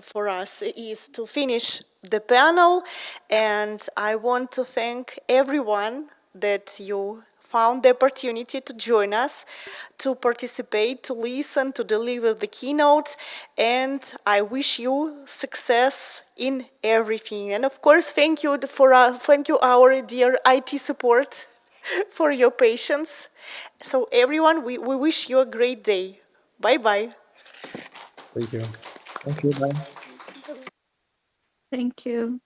for us is to finish the panel, and I want to thank everyone that you found the opportunity to join us, to participate, to listen, to deliver the keynotes, and I wish you success in everything. And of course, thank you our dear IT support for your patience. So everyone, we wish you a great day. Bye-bye. Thank you. Thank you. Bye. Thank you.